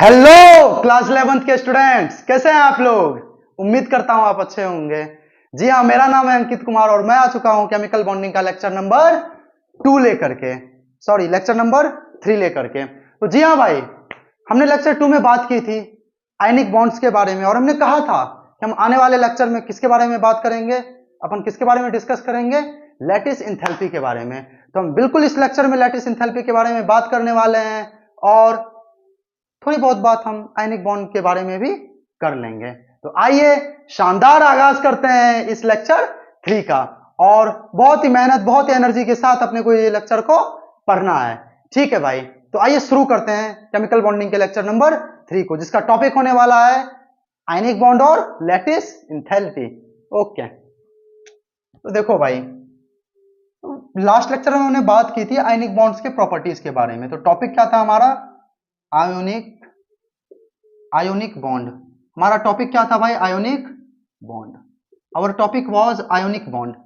Hello class 11th के students, कैसे हैं आप लोग। उम्मीद करता हूं आप अच्छे होंगे। जी हाँ, मेरा नाम है अंकित कुमार और मैं आ चुका हूं केमिकल बॉन्डिंग का लेक्चर नंबर 2 लेकर के, सॉरी लेक्चर नंबर 3 लेकर के। तो जी हाँ भाई, हमने लेक्चर 2 में बात की थी आयनिक बॉन्ड्स के बारे में और हमने कहा था कि हम आने वाले लेक्चर में किसके बारे में बात करेंगे, अपन किसके बारे में डिस्कस करेंगे, लैटिस एंथैल्पी के बारे में। तो हम बिल्कुल इस लेक्चर में लैटिस एंथैल्पी के बारे में बात करने वाले हैं और थोड़ी बहुत बात हम आयनिक बॉन्ड के बारे में भी कर लेंगे। तो आइए शानदार आगाज करते हैं इस लेक्चर 3 का, और बहुत ही मेहनत बहुत ही एनर्जी के साथ अपने को ये लेक्चर को पढ़ना है। ठीक है भाई, तो आइए शुरू करते हैं केमिकल बॉन्डिंग के लेक्चर नंबर 3 को, जिसका टॉपिक होने वाला है आयनिक बॉन्ड और लैटिस एंथैल्पी। ओके, तो देखो भाई, लास्ट लेक्चर में हमने बात की थी आयनिक बॉन्ड्स के प्रॉपर्टीज के बारे में। तो टॉपिक क्या था हमारा, आयोनिक बॉन्ड। हमारा टॉपिक क्या था भाई, ionic bond. Our topic was ionic bond. तो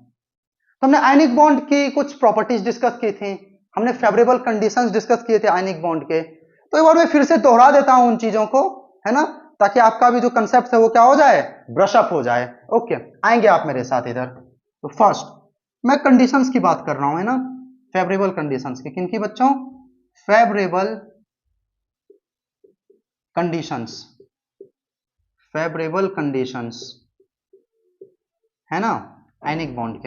हमने आयनिक बॉन्ड की कुछ प्रॉपर्टीज डिस्कस की थी, हमने फेवरेबल कंडीशंस डिस्कस किए थे आयनिक बॉन्ड के। तो एक बार मैं फिर से दोहरा देता हूं उन चीजों को, है ना, ताकि आपका भी जो कंसेप्ट है वो क्या हो जाए, ब्रश अप हो जाए। ओके, आएंगे आप मेरे साथ इधर। तो फर्स्ट मैं कंडीशंस की बात कर रहा हूं, है ना, फेवरेबल कंडीशंस की। किनकी बच्चों, फेवरेबल कंडीशंस, फेवरेबल कंडीशंस, है ना, आयनिक बॉन्ड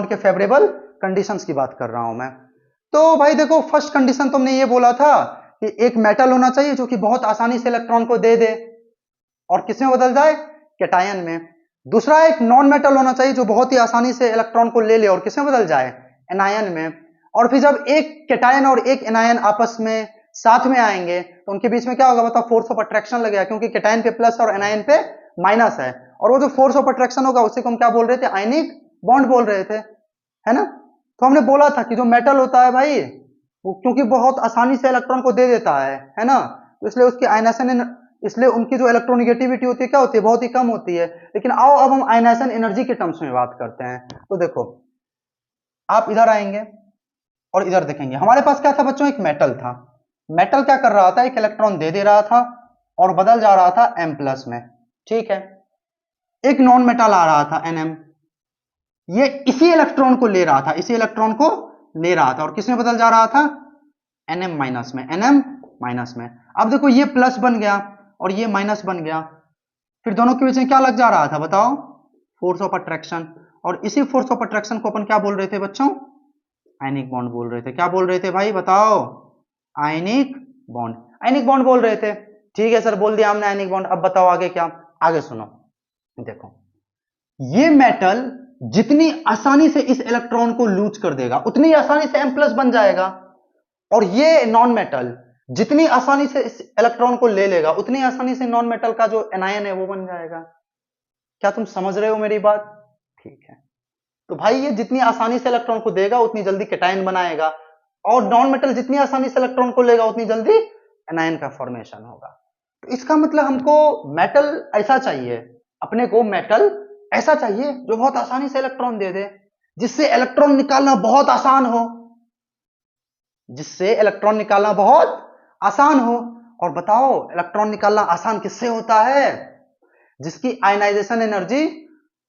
के फेवरेबल कंडीशंस की बात कर रहा हूं मैं। तो भाई देखो, फर्स्ट कंडीशन तुमने ये बोला था कि एक मेटल होना चाहिए जो कि बहुत आसानी से इलेक्ट्रॉन को दे दे और किसमें बदल जाए, कैटायन में। दूसरा, एक नॉन मेटल होना चाहिए जो बहुत ही आसानी से इलेक्ट्रॉन को ले ले और किसमें बदल जाए, एनायन में। और फिर जब एक कैटायन और एक एनायन आपस में साथ में आएंगे तो उनके बीच में क्या होगा बताओ, फोर्स ऑफ अट्रैक्शन लगेगा, क्योंकि कैटायन पे प्लस और एनायन पे माइनस है। और वो जो फोर्स ऑफ अट्रैक्शन होगा उसी को हम क्या बोल रहे थे, आयनिक बॉन्ड बोल रहे थे, है ना। तो हमने बोला था कि जो मेटल होता है भाई, वो क्योंकि बहुत आसानी से इलेक्ट्रॉन को दे देता है ना, तो इसलिए उसकी आयनाइजेशन, इसलिए उनकी जो इलेक्ट्रोनिगेटिविटी होती है क्या होती है, बहुत ही कम होती है। लेकिन आओ अब हम आयनाइजेशन एनर्जी के टर्म्स में बात करते हैं। तो देखो, आप इधर आएंगे और इधर देखेंगे, हमारे पास क्या था बच्चों, एक मेटल था। मेटल क्या कर रहा था, एक इलेक्ट्रॉन दे रहा था और बदल जा रहा था M+ में, ठीक है। एक नॉन मेटल आ रहा था Nm, ये इसी इलेक्ट्रॉन को ले रहा था, इसी इलेक्ट्रॉन को ले रहा था और किसमें बदल जा रहा था, Nm- में। अब देखो, ये प्लस बन गया और ये माइनस बन गया, फिर दोनों के बीच में क्या लग जा रहा था बताओ, फोर्स ऑफ अट्रैक्शन। और इसी फोर्स ऑफ अट्रैक्शन को अपन क्या बोल रहे थे बच्चों, आयनिक बॉन्ड बोल रहे थे। क्या बोल रहे थे भाई बताओ, आयनिक बॉन्ड, आयनिक बॉन्ड बोल रहे थे। ठीक है सर, बोल दिया हमने आयनिक बॉन्ड। अब बताओ आगे क्या, आगे सुनो। देखो, ये मेटल जितनी आसानी से इस इलेक्ट्रॉन को लूज कर देगा उतनी आसानी से M+ बन जाएगा, और ये नॉन मेटल जितनी आसानी से इस इलेक्ट्रॉन को ले लेगा उतनी आसानी से नॉन मेटल का जो एनायन है वो बन जाएगा। क्या तुम समझ रहे हो मेरी बात, ठीक है। तो भाई ये जितनी आसानी से इलेक्ट्रॉन को देगा उतनी जल्दी कैटायन बनाएगा, और नॉन मेटल जितनी आसानी से इलेक्ट्रॉन को लेगा उतनी जल्दी एनायन का फॉर्मेशन होगा। तो इसका मतलब हमको मेटल ऐसा चाहिए, अपने को मेटल ऐसा चाहिए जो बहुत आसानी से इलेक्ट्रॉन दे दे, जिससे इलेक्ट्रॉन निकालना बहुत आसान हो, जिससे इलेक्ट्रॉन निकालना बहुत आसान हो। और बताओ, इलेक्ट्रॉन निकालना आसान किससे होता है, जिसकी आयनाइजेशन एनर्जी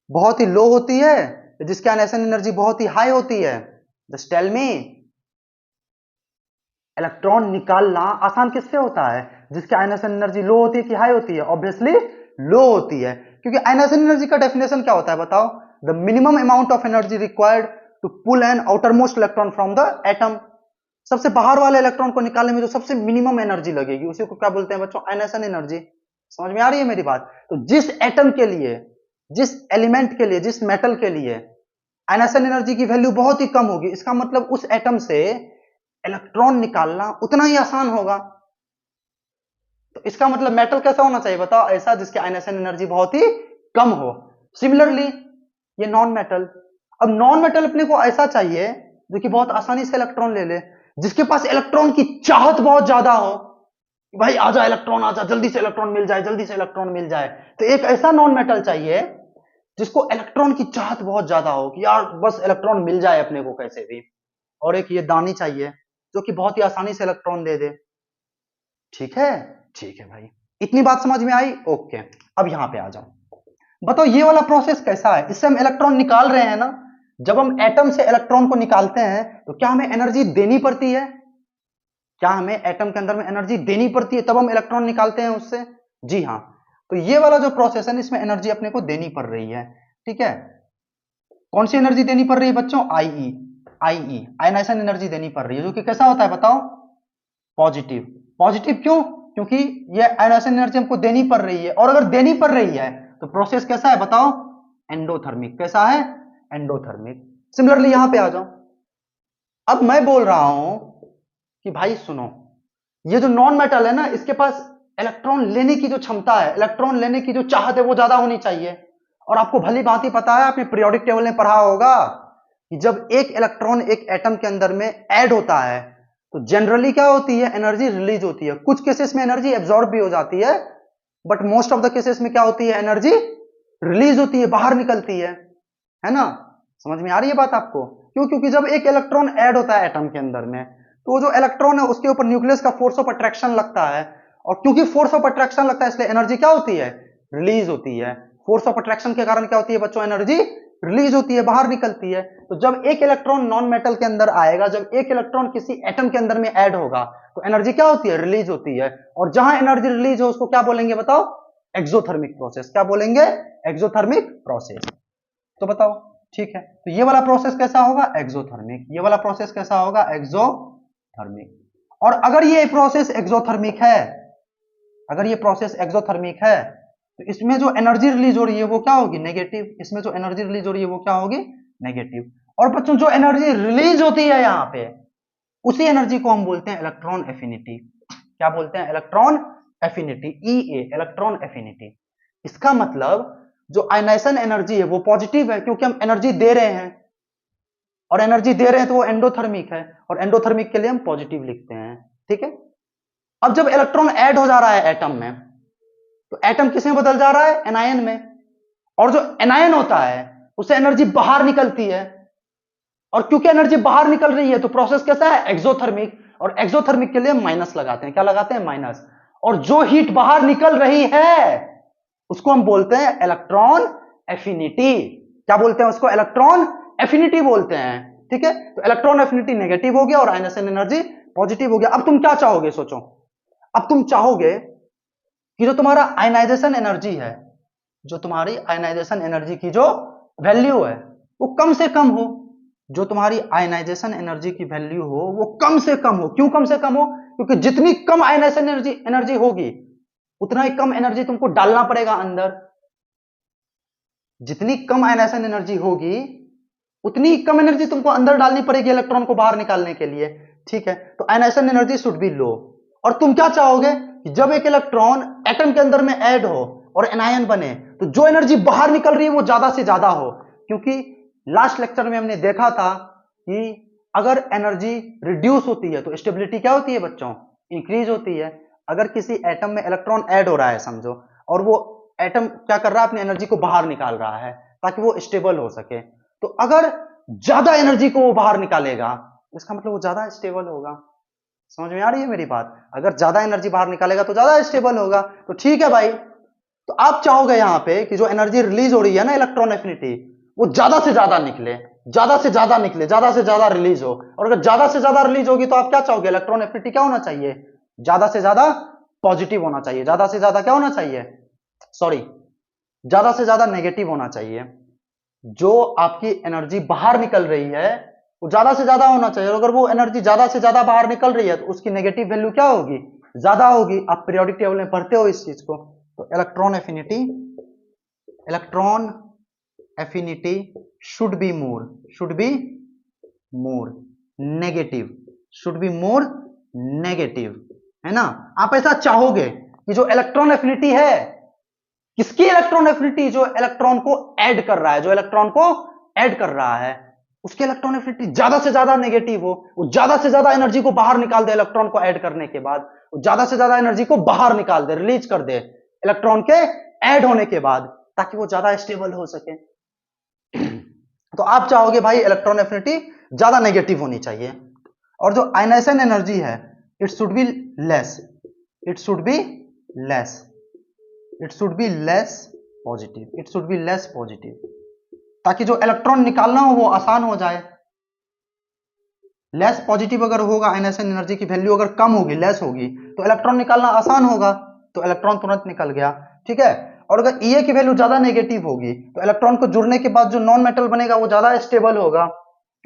बहुत ही लो होती है, जिसकी आयनाइजेशन एनर्जी बहुत ही हाई होती है। जस्ट टेल मी, इलेक्ट्रॉन निकालना आसान किससे होता है, जिसकी आयनाइजेशन एनर्जी लो होती है कि हाई होती है, ऑब्वियसली लो होती है। क्योंकि आयनाइजेशन एनर्जी का डेफिनेशन क्या होता है बताओ, the minimum amount of energy required to pull an outermost electron from the atom. सबसे बाहर वाले इलेक्ट्रॉन को निकालने में जो सबसे मिनिमम एनर्जी लगेगी उसी को क्या बोलते हैं बच्चों, आयनाइजेशन एनर्जी। समझ में आ रही है मेरी बात। तो जिस एटम के लिए, जिस एलिमेंट के लिए, जिस मेटल के लिए आयनाइजेशन एनर्जी की वैल्यू बहुत ही कम होगी, इसका मतलब उस एटम से इलेक्ट्रॉन निकालना उतना ही आसान होगा। तो इसका मतलब मेटल कैसा होना चाहिए बताओ, ऐसा जिसकी आयनाइजेशन एनर्जी बहुत ही कम हो। सिमिलरली ये नॉन मेटल, अब नॉन मेटल अपने को ऐसा चाहिए जो कि बहुत आसानी से इलेक्ट्रॉन ले ले, जिसके पास इलेक्ट्रॉन की चाहत बहुत ज्यादा हो, भाई आजा इलेक्ट्रॉन आजा, जल्दी से इलेक्ट्रॉन मिल जाए, जल्दी से इलेक्ट्रॉन मिल जाए। तो एक ऐसा नॉन मेटल चाहिए जिसको इलेक्ट्रॉन की चाहत बहुत ज्यादा हो कि यार बस इलेक्ट्रॉन मिल जाए अपने को कैसे भी। और एक ये दानी चाहिए जो कि बहुत ही आसानी से इलेक्ट्रॉन दे दे, ठीक है। ठीक है भाई, इतनी बात समझ में आई? ओके, अब यहां पे आ जाओ, बताओ ये वाला प्रोसेस कैसा है? इससे हम इलेक्ट्रॉन निकाल रहे हैं ना, जब हम एटम से इलेक्ट्रॉन को निकालते हैं तो क्या हमें एनर्जी देनी पड़ती है? क्या हमें एटम के अंदर में एनर्जी देनी पड़ती है तब हम इलेक्ट्रॉन निकालते हैं उससे? जी हाँ। तो ये वाला जो प्रोसेस है इसमें एनर्जी अपने को देनी पड़ रही है, ठीक है। कौन सी एनर्जी देनी पड़ रही है बच्चों? आईई आयनाइजेशन एनर्जी देनी पड़ रही है, जो कि कैसा होता है बताओ? पॉजिटिव। पॉजिटिव क्यों? क्योंकि ये आयनाइजेशन एनर्जी हमको देनी पड़ रही है, और अगर देनी पड़ रही है तो प्रोसेस कैसा है बताओ? एंडोथर्मिक। कैसा है? एंडोथर्मिक। सिमिलरली यहां पे आ जाओ, अब मैं बोल रहा हूं कि भाई सुनो, ये जो नॉन मेटल है ना, इसके पास इलेक्ट्रॉन लेने की जो क्षमता है, इलेक्ट्रॉन लेने की जो चाहत है वो ज्यादा होनी चाहिए। और आपको भली भांति पता है, आपने पीरियोडिक टेबल में पढ़ा होगा कि जब एक इलेक्ट्रॉन एक एटम के अंदर में ऐड होता है तो जनरली क्या होती है? एनर्जी रिलीज होती है। कुछ केसेस में एनर्जी एब्जॉर्ब भी हो जाती है, but most of the cases में क्या होती है? एनर्जी रिलीज होती है, बाहर निकलती है ना? समझ में आ रही है बात आपको? क्यों? क्योंकि जब एक इलेक्ट्रॉन ऐड होता है एटम के अंदर में, तो जो इलेक्ट्रॉन है उसके ऊपर न्यूक्लियस का फोर्स ऑफ अट्रैक्शन लगता है, और क्योंकि फोर्स ऑफ अट्रैक्शन लगता है इसलिए एनर्जी क्या होती है? रिलीज होती है। फोर्स ऑफ अट्रैक्शन के कारण क्या होती है बच्चों? एनर्जी रिलीज होती है, बाहर निकलती है। तो जब एक इलेक्ट्रॉन नॉन मेटल के अंदर आएगा, जब एक इलेक्ट्रॉन किसी एटम के अंदर में ऐड होगा, तो एनर्जी क्या होती है? रिलीज होती है। और जहां एनर्जी रिलीज हो उसको क्या बोलेंगे बताओ? Exothermic process. क्या बोलेंगे? Exothermic process. तो बताओ, ठीक है, तो ये वाला प्रोसेस कैसा होगा? एक्सोथर्मिक। ये वाला प्रोसेस कैसा होगा? एक्सोथर्मिक। और अगर ये प्रोसेस एक्सोथर्मिक है, अगर ये प्रोसेस एक्सोथर्मिक है, तो इसमें जो एनर्जी रिलीज हो रही है वो क्या होगी? नेगेटिव। इसमें जो एनर्जी रिलीज हो रही है वो क्या होगी? नेगेटिव। और बच्चों जो एनर्जी रिलीज होती है यहां पे, उसी एनर्जी को हम बोलते हैं इलेक्ट्रॉन एफिनिटी। क्या बोलते हैं? इलेक्ट्रॉन एफिनिटी, ईए, इलेक्ट्रॉन एफिनिटी। इसका मतलब जो आयनाइजेशन एनर्जी है वो पॉजिटिव है, क्योंकि हम एनर्जी दे रहे हैं, और एनर्जी दे रहे हैं तो वो एंडोथर्मिक है, और एंडोथर्मिक के लिए हम पॉजिटिव लिखते हैं, ठीक है। अब जब इलेक्ट्रॉन ऐड हो जा रहा है एटम में, तो एटम किसमें बदल जा रहा है? एनायन में। और जो एनायन होता है उससे एनर्जी बाहर निकलती है, और क्योंकि एनर्जी बाहर निकल रही है तो प्रोसेस कैसा है? एक्सोथर्मिक। और एक्सोथर्मिक के लिए माइनस लगाते हैं। क्या लगाते हैं? माइनस। और जो हीट बाहर निकल रही है उसको हम बोलते हैं इलेक्ट्रॉन एफिनिटी। क्या बोलते हैं उसको? इलेक्ट्रॉन एफिनिटी बोलते हैं, ठीक है। तो इलेक्ट्रॉन एफिनिटी नेगेटिव हो गया और आयनाइजेशन एनर्जी पॉजिटिव हो गया। अब तुम क्या चाहोगे? सोचो, अब तुम चाहोगे कि जो तुम्हारा आयनाइजेशन एनर्जी है, जो तुम्हारी आयनाइजेशन एनर्जी की जो वैल्यू है वो कम से कम हो। जो तुम्हारी आयनाइजेशन एनर्जी की वैल्यू हो वो कम से कम हो। क्यों कम से कम हो? क्योंकि जितनी कम आयनाइजेशन एनर्जी होगी उतना ही कम एनर्जी तुमको डालना पड़ेगा अंदर। जितनी कम आयनाइजेशन एनर्जी होगी उतनी कम एनर्जी तुमको अंदर डालनी पड़ेगी इलेक्ट्रॉन को बाहर निकालने के लिए, ठीक है। तो आयनाइजेशन एनर्जी शुड बी लो। और तुम क्या चाहोगे कि जब एक इलेक्ट्रॉन एटम के अंदर में ऐड हो और एनायन बने तो जो एनर्जी बाहर निकल रही है वो ज्यादा से ज्यादा हो। क्योंकि लास्ट लेक्चर में हमने देखा था कि अगर एनर्जी रिड्यूस होती है तो स्टेबिलिटी क्या होती है बच्चों? इंक्रीज होती है। अगर किसी एटम में इलेक्ट्रॉन ऐड हो रहा है समझो, और वो एटम क्या कर रहा है? अपनी एनर्जी को बाहर निकाल रहा है ताकि वो स्टेबल हो सके। तो अगर ज्यादा एनर्जी को वो बाहर निकालेगा इसका मतलब वो ज्यादा स्टेबल होगा। समझ में आ रही है मेरी बात? अगर ज्यादा एनर्जी बाहर निकालेगा तो ज्यादा स्टेबल होगा। तो ठीक है भाई, तो आप चाहोगे यहां पे कि जो एनर्जी रिलीज हो रही है ना इलेक्ट्रॉन एफिनिटी, वो ज्यादा से ज्यादा निकले, ज्यादा से ज्यादा निकले, ज्यादा से ज्यादा रिलीज हो। और अगर ज्यादा से ज्यादा रिलीज होगी तो आप क्या चाहोगे? इलेक्ट्रॉन एफिनिटी क्या होना चाहिए? ज्यादा से ज्यादा पॉजिटिव होना चाहिए। ज्यादा से ज्यादा क्या होना चाहिए? सॉरी, ज्यादा से ज्यादा नेगेटिव होना चाहिए। जो आपकी एनर्जी बाहर निकल रही है वो ज्यादा से ज्यादा होना चाहिए। और अगर वो एनर्जी ज्यादा से ज्यादा बाहर निकल रही है तो उसकी नेगेटिव वैल्यू क्या होगी? ज्यादा होगी। आप पीरियोडिक टेबल में पढ़ते हो इस चीज को। तो electron affinity should be more negative, should be more negative, है ना। आप ऐसा चाहोगे कि जो इलेक्ट्रॉन एफिनिटी है, किसकी इलेक्ट्रॉन एफिनिटी? जो इलेक्ट्रॉन को ऐड कर रहा है, जो इलेक्ट्रॉन को ऐड कर रहा है उसकी इलेक्ट्रॉन एफिनिटी ज्यादा से ज्यादा नेगेटिव हो। वो ज्यादा से ज्यादा एनर्जी को बाहर निकाल दे इलेक्ट्रॉन को ऐड करने के बाद, वो ज्यादा से ज्यादा एनर्जी को बाहर निकाल दे, रिलीज कर दे इलेक्ट्रॉन के ऐड होने के बाद, ताकि वो ज्यादा स्टेबल हो सके। तो आप चाहोगे भाई इलेक्ट्रॉन एफिनिटी ज्यादा नेगेटिव होनी चाहिए। और जो आयनाइजेशन एनर्जी है it should be less, it should be less, it should be less positive, it should be less positive, ताकि जो इलेक्ट्रॉन निकालना हो वो आसान हो जाए। लेस पॉजिटिव अगर होगा, आयनाइजेशन एनर्जी की वैल्यू अगर कम होगी, लेस होगी, तो इलेक्ट्रॉन निकालना आसान होगा, तो इलेक्ट्रॉन तुरंत निकल गया। ठीक है, और अगर ई की वैल्यू ज्यादा नेगेटिव होगी तो इलेक्ट्रॉन को जुड़ने के बाद जो नॉन मेटल बनेगा वो ज्यादा स्टेबल होगा,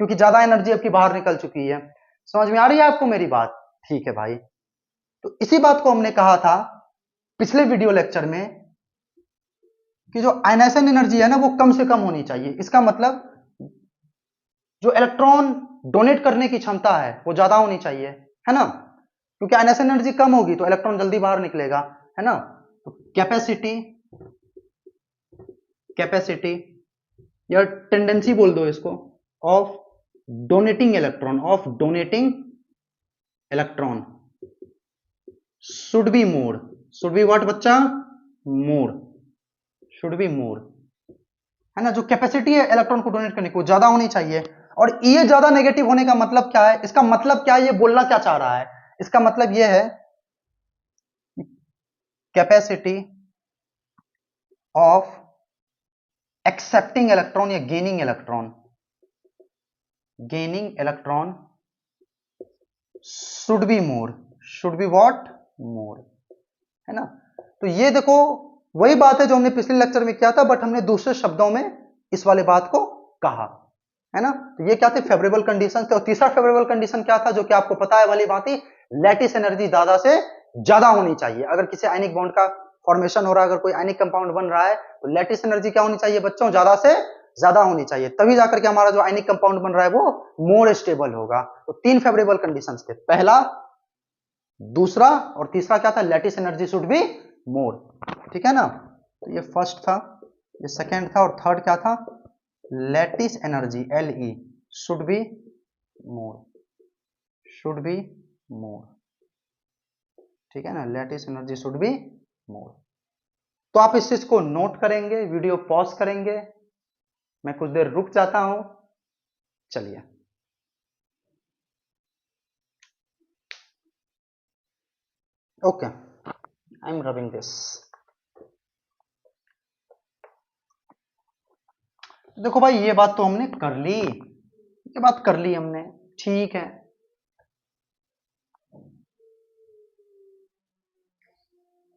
क्योंकि ज्यादा एनर्जी आपकी बाहर निकल चुकी है। समझ में आ रही है आपको मेरी बात? ठीक है भाई, तो इसी बात को हमने कहा था पिछले वीडियो लेक्चर में कि जो आयनाइजेशन एनर्जी है ना वो कम से कम होनी चाहिए। इसका मतलब जो इलेक्ट्रॉन डोनेट करने की क्षमता है वो ज्यादा होनी चाहिए, है ना, क्योंकि आयनाइजेशन एनर्जी कम होगी तो इलेक्ट्रॉन जल्दी बाहर निकलेगा, है ना। तो कैपेसिटी, कैपेसिटी या टेंडेंसी बोल दो इसको, of donating electron, of donating electron should be more, should be what बच्चा? मोर, शुड बी मोर, है ना। जो कैपेसिटी है इलेक्ट्रॉन को डोनेट करने की वो ज्यादा होनी चाहिए। और ये ज्यादा नेगेटिव होने का मतलब क्या है? इसका मतलब क्या है, ये बोलना क्या चाह रहा है? इसका मतलब ये है कैपेसिटी ऑफ एक्सेप्टिंग इलेक्ट्रॉन या gaining electron, gaining electron should be more, should be what? More, है ना। तो ये देखो वही बात है जो हमने पिछले लेक्चर में किया था, बट हमने दूसरे शब्दों में इस वाले बात को कहा, है ना। तो ये क्या थे? फेवरेबल कंडीशन थे। और तीसरा फेवरेबल कंडीशन क्या था, जो कि आपको पता है वाली बात ही, लैटिस एनर्जी ज्यादा से ज्यादा होनी चाहिए। अगर किसी आयनिक बॉन्ड का फॉर्मेशन हो रहा है, अगर कोई आयनिक कंपाउंड बन रहा है, तो लैटिस एनर्जी क्या होनी चाहिए बच्चों? ज्यादा से ज्यादा होनी चाहिए, तभी जाकर के हमारा जो आयनिक कंपाउंड बन रहा है वो मोर स्टेबल होगा। तो तीन फेवरेबल कंडीशंस थे, पहला, दूसरा और तीसरा क्या था? लैटिस एनर्जी शुड बी मोर, ठीक है ना। तो ये फर्स्ट था, ये सेकेंड था, और थर्ड क्या था? Lattice energy, LE should be more, should be मोर, ठीक है ना, लैटिस एनर्जी शुड बी मोर। तो आप इस चीज को नोट करेंगे, वीडियो पॉज करेंगे, मैं कुछ देर रुक जाता हूं, चलिए। Okay, I M rubbing this. देखो भाई, ये बात तो हमने कर ली, ये बात कर ली हमने, ठीक है।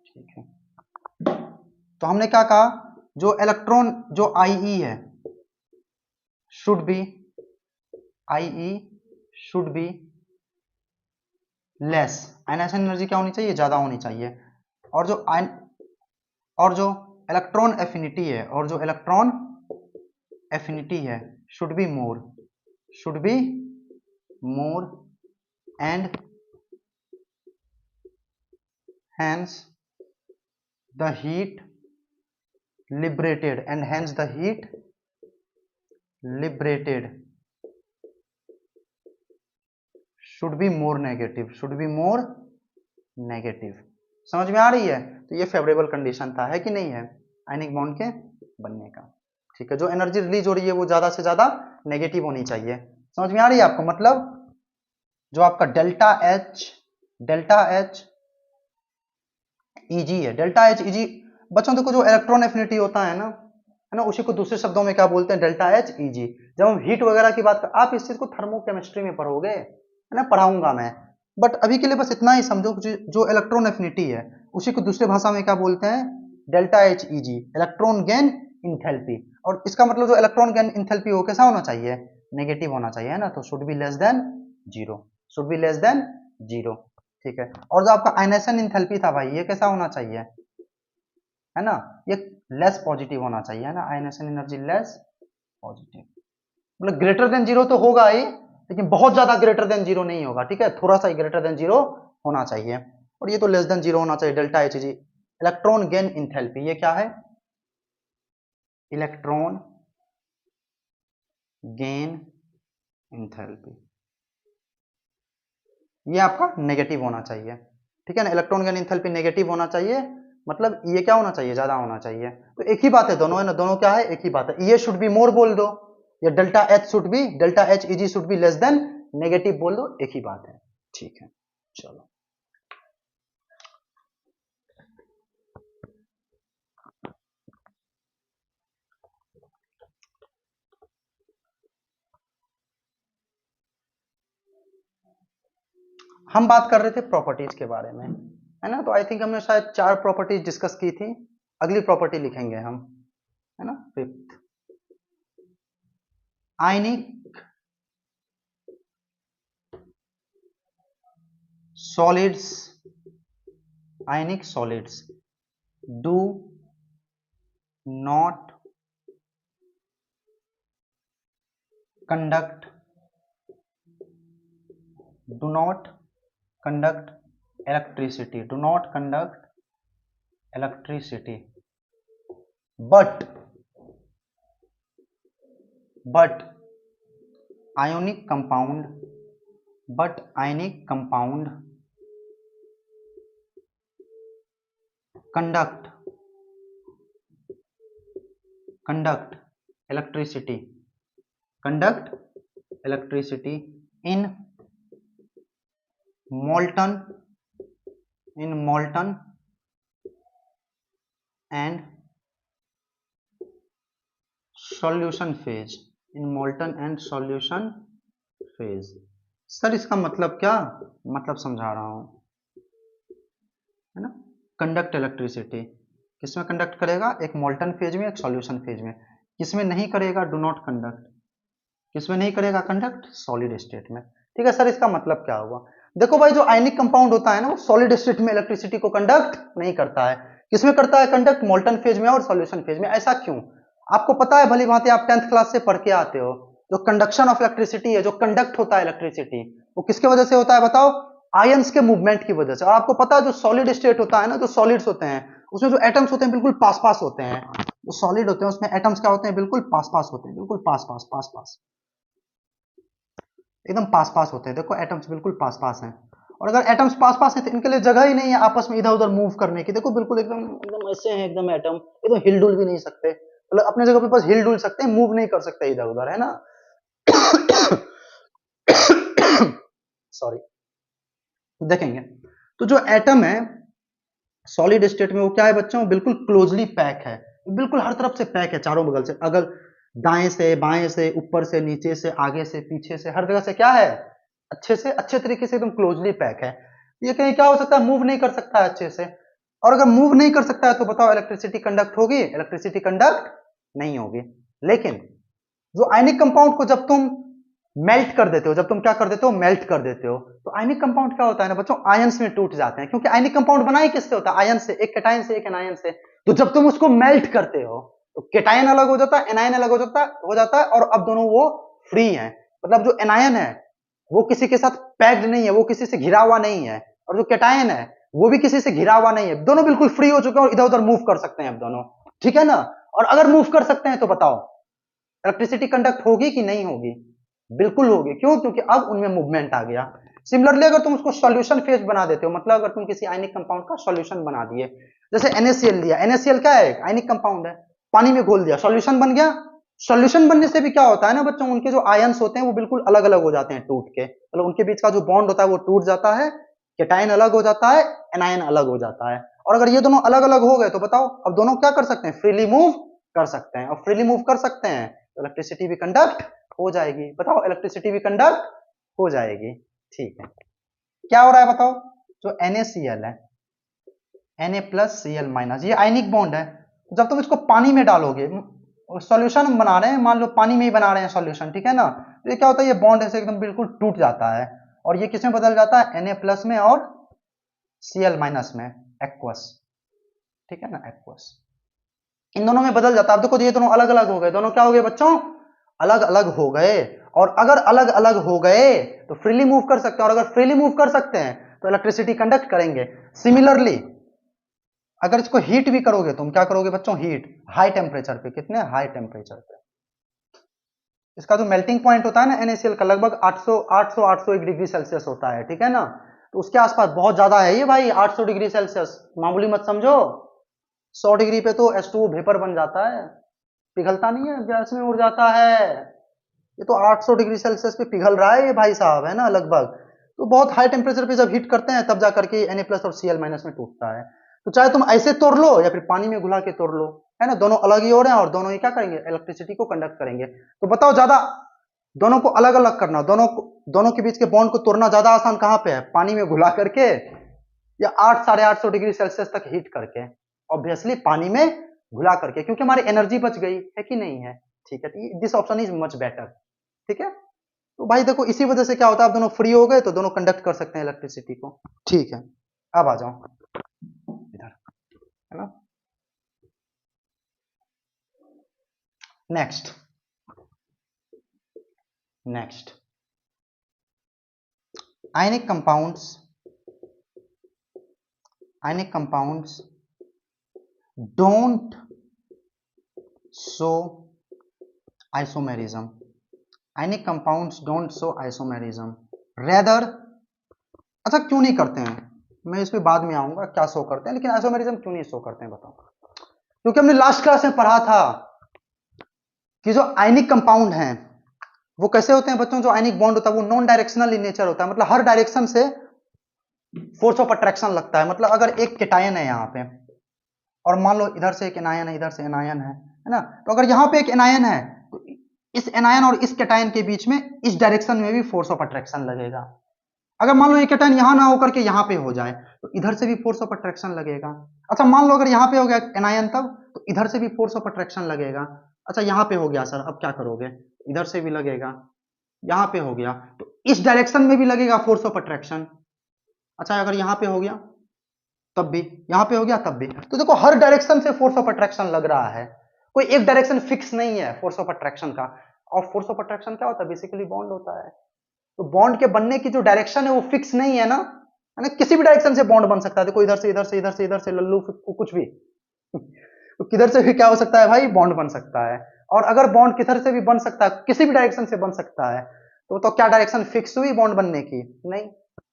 ठीक है, तो हमने क्या कहा? जो इलेक्ट्रॉन, जो IE है, should be, IE should be less, ionisation energy क्या होनी चाहिए? ज्यादा होनी चाहिए। और जो आयन, और जो इलेक्ट्रॉन एफिनिटी है, और जो इलेक्ट्रॉन एफिनिटी है, should be more, should be more, and hence the heat liberated, and hence the heat liberated should be more negative, should be more negative। समझ में आ रही है? तो ये फेवरेबल कंडीशन था, है कि नहीं है, आयनिक बॉन्ड के बनने का। ठीक है, जो एनर्जी रिलीज हो रही है वो ज्यादा से ज्यादा नेगेटिव होनी चाहिए। समझ में आ रही है आपको? मतलब जो आपका डेल्टा एच Eg है, डेल्टा एच Eg बच्चों देखो, जो इलेक्ट्रॉन एफिनिटी होता है ना, उसी को दूसरे शब्दों में क्या बोलते हैं? Delta H Eg। जब हम हीट वगैरह की बात कर, आप इस चीज को थर्मोकेमिस्ट्री में पढ़ोगे, है ना, पढ़ाऊंगा मैं, बट अभी के लिए बस इतना ही समझो, जो इलेक्ट्रॉन एफिनिटी है उसी को दूसरे भाषा में क्या बोलते हैं? Delta H Eg, electron gain enthalpy. और इसका मतलब जो इलेक्ट्रॉन गेन इंथैल्पी हो कैसा होना चाहिए? नेगेटिव होना चाहिए, है ना। तो should be less than zero, should be less than zero, ठीक है। और जो आपका आयनाइजेशन इंथैल्पी था भाई, ये कैसा होना चाहिए? है ना, ये लेस पॉजिटिव होना चाहिए, है ना, आयनाइजेशन एनर्जी लेस पॉजिटिव। मतलब ग्रेटर देन जीरो तो होगा ही, लेकिन बहुत ज्यादा ग्रेटर देन जीरो नहीं होगा, ठीक है, थोड़ा सा ही ग्रेटर देन जीरो होना चाहिए। और ये तो लेस देन जीरो होना चाहिए, delta H G. Electron gain enthalpy, ये क्या है? इलेक्ट्रॉन गेन इंथैल्पी, ये आपका नेगेटिव होना चाहिए, ठीक है ना। इलेक्ट्रॉन गेन इंथैल्पी नेगेटिव होना चाहिए, मतलब ये क्या होना चाहिए? ज्यादा होना चाहिए। तो एक ही बात है दोनों, है ना, दोनों क्या है? एक ही बात है। ये शुड बी मोर बोल दो, या delta H should be, delta H Eg should be less than negative बोल दो, एक ही बात है, ठीक है। चलो, हम बात कर रहे थे प्रॉपर्टीज के बारे में, है ना। तो आई थिंक हमने शायद 4 प्रॉपर्टीज डिस्कस की थी, अगली प्रॉपर्टी लिखेंगे हम, है ना। Fifth, ionic solids, ionic solids do not conduct, do not conduct electricity, do not conduct electricity, but ionic compound, but ionic compound conduct electricity, conduct electricity in molten and solution phase, in molten and solution phase। Sir इसका मतलब क्या, मतलब समझा रहा हूं, है ना। Conduct electricity किसमें कंडक्ट करेगा, एक मोल्टन फेज में, एक सॉल्यूशन फेज में। किसमें नहीं करेगा, डू नॉट कंडक्ट, किसमें नहीं करेगा कंडक्ट, सॉलिड स्टेट में। ठीक है सर, इसका मतलब क्या हुआ, देखो भाई जो आयनिक कंपाउंड होता है ना, वो सॉलिड स्टेट में इलेक्ट्रिसिटी को कंडक्ट नहीं करता है। किसमें करता है कंडक्ट, मोल्टन फेज में और सॉल्यूशन फेज में। ऐसा क्यों, आपको पता है भली भांति, आप 10th क्लास से पढ़ के आते हो, जो कंडक्शन ऑफ इलेक्ट्रिसिटी है, जो कंडक्ट होता है इलेक्ट्रिसिटी, वो किसके वजह से होता है बताओ, आयंस के मूवमेंट की वजह से। और आपको पता है जो सॉलिड स्टेट होता है ना, जो सॉलिड्स होते हैं, उसमें जो एटम्स होते हैं बिल्कुल पास पास होते हैं। जो सॉलिड होते हैं उसमें एटम्स क्या होते हैं, बिल्कुल पास पास होते हैं, बिल्कुल पास पास पास पास, एकदम पास पास होते हैं। देखो एटम्स बिल्कुल पास पास हैं, और अगर एटम्स पास पास हैं तो इनके लिए जगह ही नहीं है आपस में इधर उधर मूव करने की। देखो बिल्कुल एकदम एकदम ऐसे हैं, एकदम एटम एकदम हिलडुल भी नहीं सकते, मतलब अपने जगह पे बस हिलडुल सकते हैं, मूव नहीं कर सकते इधर उधर, है ना। सॉरी, देखेंगे तो जो एटम है सॉलिड स्टेट में, वो क्या है बच्चों, बिल्कुल क्लोजली पैक है, बिल्कुल हर तरफ से पैक है, चारों बगल से, अगर दाएं से बाएं से, ऊपर से नीचे से, आगे से पीछे से, हर जगह से क्या है, अच्छे से, अच्छे तरीके से एकदम क्लोजली पैक है। ये कहीं क्या हो सकता है, मूव नहीं कर सकता है अच्छे से। और अगर मूव नहीं कर सकता है तो बताओ इलेक्ट्रिसिटी कंडक्ट होगी, इलेक्ट्रिसिटी कंडक्ट नहीं होगी। लेकिन जो आयनिक कंपाउंड को जब तुम मेल्ट कर देते हो, जब तुम क्या कर देते हो, मेल्ट कर देते हो, तो आयनिक कंपाउंड क्या होता है ना बच्चों, आयंस में टूट जाते हैं। क्योंकि आयनिक कंपाउंड बना ही किससे होता है, आयन से, एक कैटायन से, एक एनायन से। तो जब तुम उसको मेल्ट करते हो तो कैटायन अलग हो जाता है, एनायन अलग हो जाता है, और अब दोनों वो फ्री हैं। मतलब जो एनायन है वो किसी के साथ पैक्ड नहीं है, वो किसी से घिरा हुआ नहीं है, और जो कैटायन है वो भी किसी से घिरा हुआ नहीं है, दोनों बिल्कुल फ्री हो चुके हैं और इधर उधर मूव कर सकते हैं अब दोनों। ठीक है ना। और अगर मूव कर सकते हैं तो बताओ इलेक्ट्रिसिटी कंडक्ट होगी कि नहीं होगी, बिल्कुल होगी। क्यों, क्योंकि अब उनमें मूवमेंट आ गया। सिमिलरली अगर तुम उसको सॉल्यूशन फेज बना देते हो, मतलब अगर तुम किसी आयनिक कंपाउंड का सॉल्यूशन बना दिए, जैसे NaCl लिया, NaCl क्या है, आयनिक कंपाउंड है, पानी में घोल दिया, सॉल्यूशन बन गया। सॉल्यूशन बनने से भी क्या होता है ना बच्चों, उनके जो आयंस होते हैं वो बिल्कुल अलग अलग हो जाते हैं टूट के, मतलब उनके बीच का जो बॉन्ड होता है वो टूट जाता है, कैटायन अलग हो जाता है, एनायन अलग हो जाता है। और अगर ये दोनों अलग अलग हो गए तो बताओ अब दोनों क्या कर सकते हैं, फ्रीली मूव कर सकते हैं, और फ्रीली मूव कर सकते हैं तो इलेक्ट्रिसिटी भी कंडक्ट हो जाएगी। बताओ इलेक्ट्रिसिटी भी कंडक्ट हो जाएगी। ठीक है, क्या हो रहा है बताओ, जो NaCl है, Na+Cl-, ये आयनिक बॉन्ड है। जब तुम इसको पानी में डालोगे, सॉल्यूशन बना रहे हैं, मान लो पानी में ही बना रहे हैं सॉल्यूशन, ठीक है ना, तो ये क्या होता है, ये बॉन्ड ऐसे एकदम बिल्कुल टूट जाता है, और ये किसमें बदल जाता है, Na+ में और Cl- में, एक्वस। ठीक है ना, एक्वस, इन दोनों में बदल जाता है। अब देखो ये दोनों अलग अलग हो गए, दोनों क्या हो गए बच्चों, अलग अलग हो गए। और अगर अलग अलग हो गए तो फ्रीली मूव कर सकते हैं, और अगर फ्रीली मूव कर सकते हैं तो इलेक्ट्रिसिटी कंडक्ट करेंगे। सिमिलरली अगर इसको हीट भी करोगे, तुम क्या करोगे बच्चों, हीट हाई टेम्परेचर पे, कितने हाई टेम्परेचर पे, इसका जो मेल्टिंग पॉइंट होता है ना NaCl का, लगभग 800 डिग्री सेल्सियस होता है। ठीक है ना, तो उसके आसपास बहुत ज्यादा है ये भाई, 800 डिग्री सेल्सियस मामूली मत समझो। 100 डिग्री पे तो H2O वेपर बन जाता है, पिघलता नहीं है, गैस में उड़ जाता है। ये तो 800 डिग्री सेल्सियस पे पिघल रहा है ये भाई साहब, है ना, लगभग। तो बहुत हाई टेम्परेचर पे जब हीट करते हैं तब जा करके Na+ और Cl- में टूटता है। तो चाहे तुम ऐसे तोड़ लो या फिर पानी में घुला के तोड़ लो, है ना, दोनों अलग ही हो रहे हैं और दोनों ही क्या करेंगे, इलेक्ट्रिसिटी को कंडक्ट करेंगे। तो बताओ ज्यादा दोनों को अलग अलग करना, दोनों के बीच के बॉन्ड को तोड़ना ज्यादा आसान कहां पे है, पानी में घुला करके या 800-850 डिग्री सेल्सियस तक हीट करके। ऑब्वियसली पानी में घुला करके, क्योंकि हमारी एनर्जी बच गई है कि नहीं है। ठीक है, this option is much better. ठीक है, तो भाई देखो इसी वजह से क्या होता है, आप दोनों फ्री हो गए तो दोनों कंडक्ट कर सकते हैं इलेक्ट्रिसिटी को। ठीक है, अब आ जाओ इधर, है ना। Next ionic compounds don't show isomerism. Ionic compounds don't show isomerism, rather, अच्छा क्यों नहीं करते हैं, मैं इस पे बाद में आऊंगा क्या शो करते हैं, लेकिन आइसोमेरिज्म क्यों नहीं शो करते हैं बताओ। क्योंकि हमने लास्ट क्लास में पढ़ा था कि जो आयनिक कंपाउंड हैं वो कैसे होते हैं बच्चों, जो आयनिक बॉन्ड होता है वो नॉन डायरेक्शनल इन नेचर होता है, मतलब हर डायरेक्शन से फोर्स ऑफ अट्रैक्शन लगता है। मतलब अगर एक केटायन है यहाँ पे और मान लो इधर से एक एनायन है, इधर से एनायन है ना, तो अगर यहाँ पे एक एनायन है तो इस एनायन और इस केटायन के बीच में इस डायरेक्शन में भी फोर्स ऑफ अट्रैक्शन लगेगा। अगर मान लो ये केटायन यहाँ ना होकर के यहाँ पे हो जाए तो इधर से भी फोर्स ऑफ अट्रैक्शन लगेगा। अच्छा मान लो अगर यहाँ पे हो गया एनायन तब तो इधर से भी फोर्स ऑफ अट्रैक्शन लगेगा। अच्छा यहाँ पे हो गया सर, अब क्या करोगे, इधर से भी लगेगा, यहाँ पे हो गया तो इस डायरेक्शन में भी लगेगा फोर्स ऑफ अट्रैक्शन। अच्छा अगर यहाँ पे हो गया तब भी, यहाँ पे हो गया तब भी, तो देखो हर डायरेक्शन से फोर्स ऑफ अट्रैक्शन लग रहा है, कोई एक डायरेक्शन फिक्स नहीं है फोर्स ऑफ अट्रैक्शन का। और फोर्स ऑफ अट्रैक्शन क्या होता है, बेसिकली बॉन्ड होता है। तो बॉन्ड के बनने की जो डायरेक्शन है वो फिक्स नहीं है ना, किसी भी डायरेक्शन से बॉन्ड बन सकता है, देखो इधर से इधर से इधर से इधर से लल्लू कुछ भी तो किधर से भी क्या हो सकता है भाई, बॉन्ड बन सकता है। और अगर बॉन्ड किधर से भी बन सकता है, किसी भी डायरेक्शन से बन सकता है, तो क्या डायरेक्शन फिक्स हुई बॉन्ड बनने की, नहीं,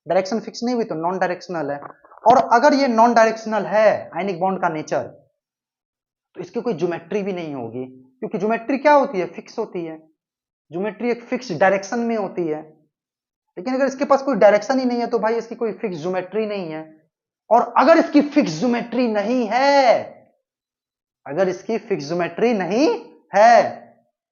डायरेक्शन फिक्स नहीं हुई, तो नॉन डायरेक्शनल है। और अगर ये नॉन डायरेक्शनल है आयनिक बॉन्ड का नेचर, तो इसकी कोई ज्योमेट्री भी नहीं होगी, क्योंकि ज्योमेट्री क्या होती है, फिक्स होती है, ज्योमेट्री एक फिक्स डायरेक्शन में होती है। लेकिन अगर इसके पास कोई डायरेक्शन ही नहीं है तो भाई इसकी कोई फिक्स ज्योमेट्री नहीं है। और अगर इसकी फिक्स ज्योमेट्री नहीं है, अगर इसकी फिक्स ज्योमेट्री नहीं है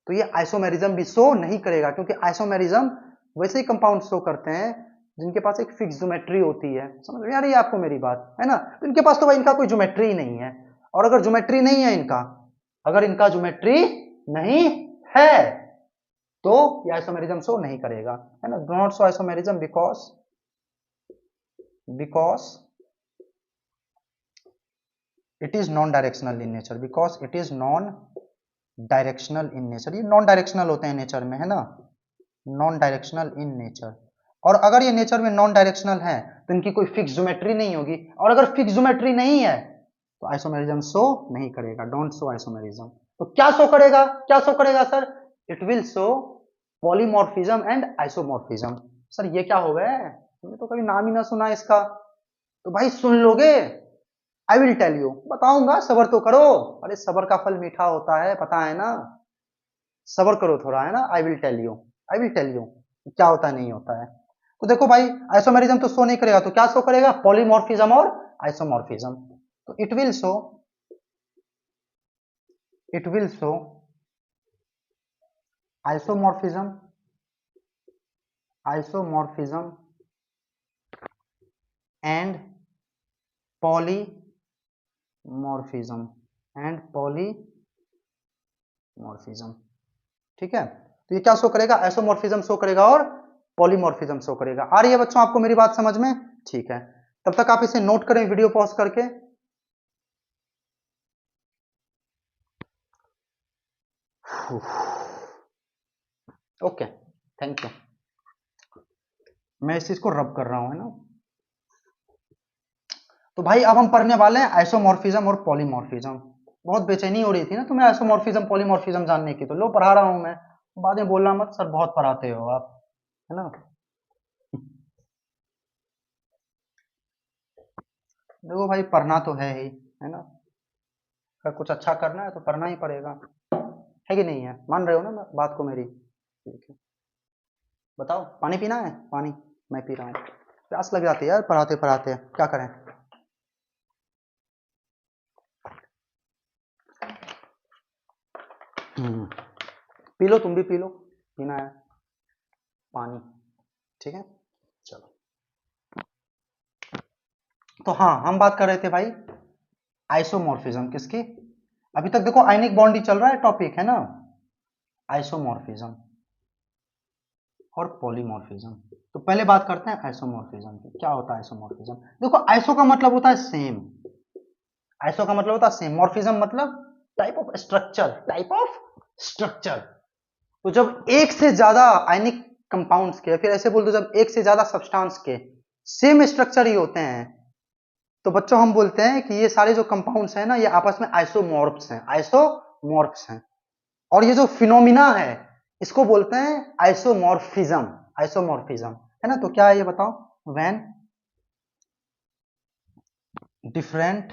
तो ये आइसोमेरिज्म भी शो नहीं करेगा, क्योंकि आइसोमेरिज्म वैसे ही कंपाउंड शो करते हैं जिनके पास एक फिक्स ज्योमेट्री होती है। समझ में आ रही है आपको मेरी बात, है ना। तो इनके पास तो भाई इनका कोई ज्योमेट्री ही नहीं है, और अगर ज्योमेट्री नहीं है इनका, अगर इनका ज्योमेट्री नहीं है तो ये आइसोमेरिज्म शो नहीं करेगा, है ना। Do not show isomerism because it is non directional in nature, because it is non directional in nature. ये नॉन डायरेक्शनल होते हैं नेचर में, है ना, नॉन डायरेक्शनल इन नेचर। और अगर ये नेचर में नॉन डायरेक्शनल है तो इनकी कोई फिक्स ज्योमेट्री नहीं होगी, और अगर फिक्स ज्योमेट्री नहीं है तो आइसोमेरिज्म शो नहीं करेगा, डोंट शो आइसोमेरिज्म। तो क्या शो करेगा, क्या शो करेगा sir, it will show polymorphism and isomorphism. Sir ये क्या हो गया, तुमने तो कभी नाम ही ना सुना इसका, तो भाई सुन लोगे, आई विल टेल यू, बताऊंगा, सबर तो करो। अरे सबर का फल मीठा होता है, पता है ना, सबर करो थोड़ा, है ना। I will tell you, I will tell you क्या होता है नहीं होता है। तो देखो भाई आइसोमेरिज्म तो शो नहीं करेगा, तो क्या शो करेगा, पॉलीमॉर्फिज्म और आइसोमॉर्फिज्म। तो it will show isomorphism, isomorphism and polymorphism, ठीक है। तो ये क्या शो करेगा, आइसोमॉर्फिज्म शो करेगा और पॉलीमॉर्फिज्म शो करेगा। आ रही है बच्चों आपको मेरी बात समझ में, ठीक है। तब तक आप इसे नोट करें वीडियो पॉज करके। Okay, thank you. मैं इस चीज को रब कर रहा हूं, है ना। तो भाई अब हम पढ़ने वाले हैं आइसोमॉर्फिज्म और पॉलीमॉर्फिज्म। बहुत बेचैनी हो रही थी ना तुम्हें आइसोमॉर्फिज्म पॉलीमॉर्फिज्म जानने की, तो लो पढ़ा रहा हूं मैं, बाद में बोलना मत सर बहुत पढ़ाते हो आप, है ना। देखो भाई पढ़ना तो है ना, अगर कुछ अच्छा करना है तो करना ही पड़ेगा, है कि नहीं है, मान रहे हो ना बात को मेरी, ठीक है। बताओ पानी पीना है, पानी मैं पी रहा हूँ, प्यास लग जाती है यार पढ़ाते पढ़ाते, क्या करें। पी लो, तुम भी पी लो, पीना है। पानी। ठीक है, चलो। तो हाँ, हम बात कर रहे थे भाई आइसोमॉर्फिज्म किसकी। अभी तक देखो आयनिक बॉन्ड ही चल रहा है टॉपिक, है ना। आइसोमॉर्फिज्म और पॉलीमॉर्फिज्म। तो पहले बात करते हैं आइसोमॉर्फिज्म की। क्या होता है आइसोमॉर्फिज्म? देखो आइसो का मतलब होता है सेम, आइसो का मतलब होता है सेम, मॉर्फिज्म मतलब type of structure, type of structure. तो जब एक से ज्यादा आयनिक कंपाउंड्स के, फिर ऐसे बोल दो जब एक से ज्यादा सब्सटेंस के सेम स्ट्रक्चर ही होते हैं, तो बच्चों हम बोलते हैं कि ये सारे जो कंपाउंड्स हैं ना, ये आपस में आइसोमॉर्फ्स हैं, आइसोमॉर्फ्स हैं। और ये जो फिनोमिना है इसको बोलते हैं आइसोमॉर्फिज्म, आइसोमॉर्फिज्म, है ना। तो क्या है ये बताओ? When different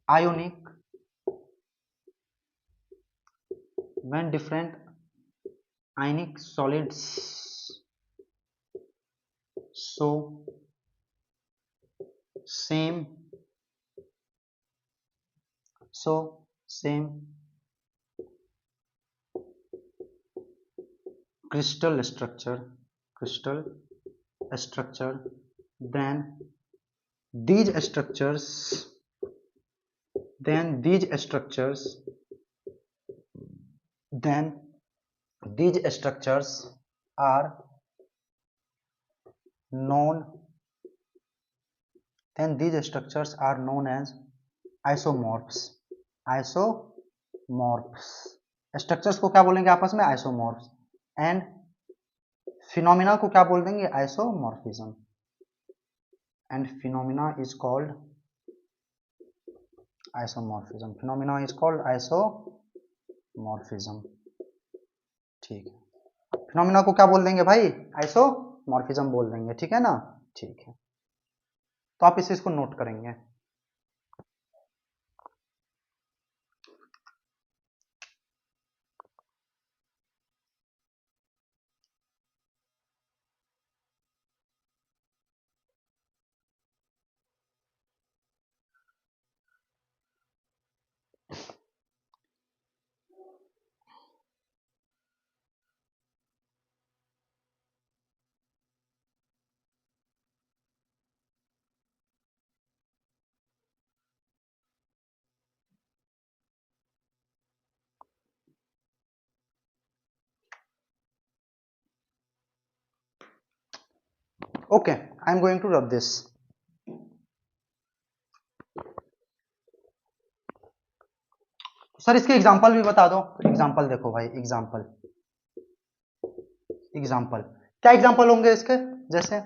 ionic when different ionic solids show same crystal structure, then these structures then these structures are known as isomorphs। Structures को क्या बोलेंगे आपस में? आइसोमॉर्फ्स। एंड फिनोमिना को क्या बोल देंगे? Isomorphism. And phenomena is called isomorphism, phenomena is called isomorphism. ठीक है, फिनोमिना को क्या बोल देंगे भाई? आइसोमॉर्फिज्म बोल देंगे, ठीक है ना। ठीक है, तो आप इस चीज को नोट करेंगे। Okay, I am going to rub this. Sir इसके एग्जाम्पल भी बता दो। एग्जाम्पल देखो भाई, एग्जाम्पल क्या एग्जाम्पल होंगे इसके? जैसे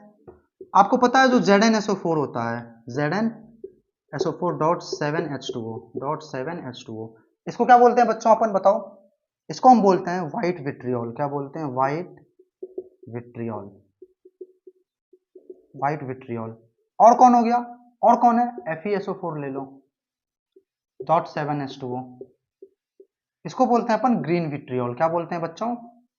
आपको पता है जो ZnSO4 होता है, ZnSO4.7H2O, इसको क्या बोलते हैं बच्चों अपन बताओ? इसको हम बोलते हैं व्हाइट विट्रियोल। क्या बोलते हैं? White vitriol. और कौन हो गया? और कौन है? FeSO4 ले लो, .7H2O, इसको बोलते हैं अपन ग्रीन विट्रियोल। क्या बोलते हैं बच्चों?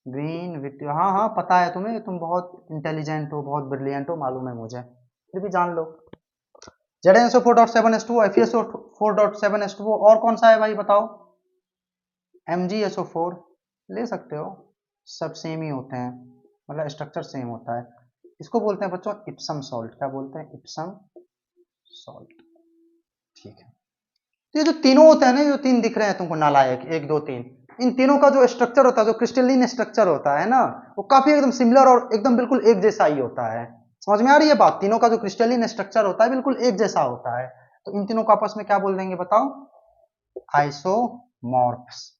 Green vitriol. हाँ हाँ पता है तुम्हें, तुम बहुत इंटेलिजेंट हो, बहुत ब्रिलियंट हो, मालूम है मुझे, फिर भी जान लो। ZnSO4.7H2O, FeSO4.7H2O, और कौन सा है भाई बताओ? MgSO4 ले सकते हो, सब सेम ही होते हैं, मतलब स्ट्रक्चर सेम होता है। इसको बोलते हैं बच्चों इप्सम सॉल्ट। क्या बोलते हैं? Epsom salt. ठीक है, तो ये जो तीनों होते हैं ना, जो तीन दिख रहे हैं तुमको नालायक, 1 2 3, इन तीनों का जो स्ट्रक्चर होता है, जो क्रिस्टलिन स्ट्रक्चर होता है ना, वो काफी एकदम सिमिलर और एकदम बिल्कुल एक जैसा ही होता है। समझ में आ रही है बात? तीनों का जो क्रिस्टलिन स्ट्रक्चर होता है बिल्कुल एक जैसा होता है। तो इन तीनों को आपस में क्या बोल देंगे बताओ? आइसोमॉर्फ्स।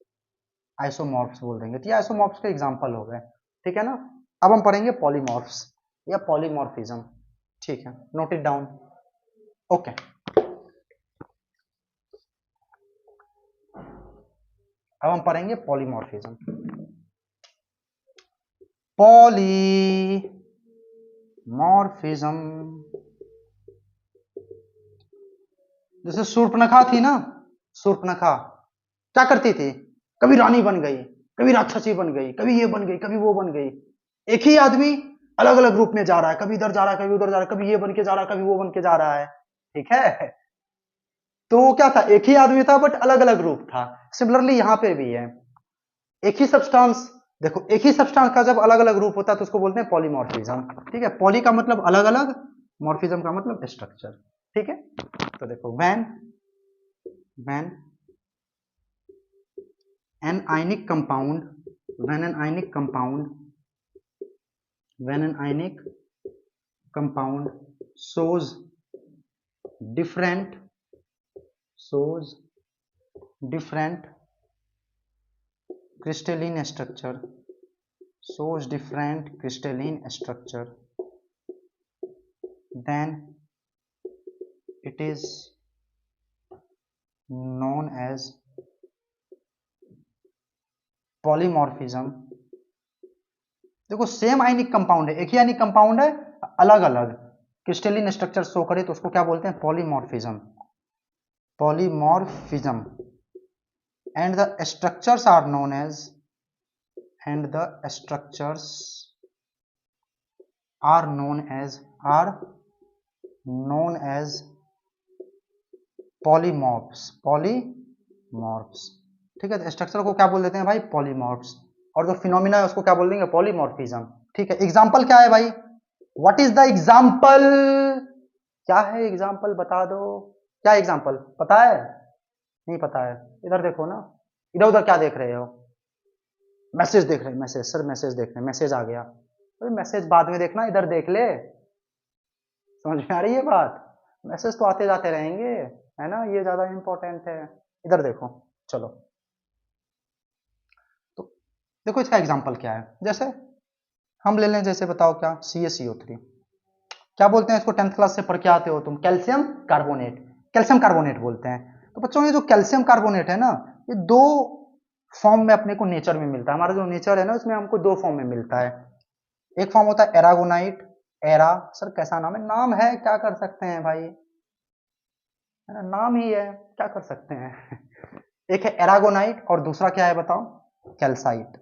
आइसोमॉर्फ्स बोल देंगे। तो ये आइसोमॉर्फ्स के एग्जांपल हो गए, ठीक है ना। अब हम पढ़ेंगे पॉलीमॉर्फ्स या पॉलीमॉर्फिज्म। ठीक है, नोट इट डाउन। ओके, अब हम पढ़ेंगे पॉलीमॉर्फिज्म। पॉलीमॉर्फिज्म, जैसे शूर्पणखा थी ना, शूर्पणखा क्या करती थी? कभी रानी बन गई, कभी राक्षसी बन गई, कभी ये बन गई, कभी वो बन गई। एक ही आदमी अलग अलग रूप में जा रहा है, कभी इधर जा रहा है, कभी उधर जा रहा है, कभी ये बन के जा रहा है, कभी वो बन के जा रहा है, ठीक है। तो वो क्या था? एक ही आदमी था बट अलग अलग रूप था। सिमिलरली यहाँ पे भी है, एक ही सब्सटेंस, देखो एक ही सब्सटेंस का जब अलग अलग रूप होता है तो उसको बोलते हैं पॉलीमॉर्फिज्म। ठीक है, पॉली का मतलब अलग अलग, मॉर्फिज्म का मतलब स्ट्रक्चर। ठीक है, तो देखो when an ionic compound when an ionic compound shows different crystalline structure, then it is known as polymorphism। देखो सेम आयनिक कंपाउंड है, एक ही आयनिक कंपाउंड है, अलग अलग क्रिस्टलिन स्ट्रक्चर शो करे तो उसको क्या बोलते हैं? Polymorphism. And the structures are known as polymorphs. ठीक है, तो स्ट्रक्चर को क्या बोल देते हैं भाई? पॉलीमॉर्फ्स। और जो फिनोमिना है उसको क्या बोल देंगे? पॉलीमॉर्फिज्म। ठीक है, एग्जांपल क्या है भाई? What is the example? क्या है एग्जांपल? बता दो, क्या एग्जांपल पता है? नहीं पता है? इधर देखो ना, इधर उधर क्या देख रहे हो? मैसेज देख रहे हैं, मैसेज सर, मैसेज देख रहे हैं, मैसेज आ गया। अरे मैसेज बाद में देखना, इधर देख ले। समझ में आ रही है बात? मैसेज तो आते जाते रहेंगे, है ना, ये ज्यादा इंपॉर्टेंट है। इधर देखो, चलो तो देखो इसका एग्जांपल क्या है। जैसे हम ले लें, जैसे बताओ क्या, CaCO3, क्या बोलते हैं इसको? 10th क्लास से पढ़ के आते हो तुम, कैल्शियम कार्बोनेट। कैल्शियम कार्बोनेट बोलते हैं। तो बच्चों ये जो कैल्शियम कार्बोनेट है ना, ये दो फॉर्म में अपने को नेचर में मिलता है। हमारा जो नेचर है ना, उसमें हमको दो फॉर्म में मिलता है। एक फॉर्म होता है एरागोनाइट, एरा सर कैसा नाम है? नाम है, क्या कर सकते हैं भाई, है ना, नाम ही है, क्या कर सकते हैं। एक है एरागोनाइट और दूसरा क्या है बताओ? कैल्साइट,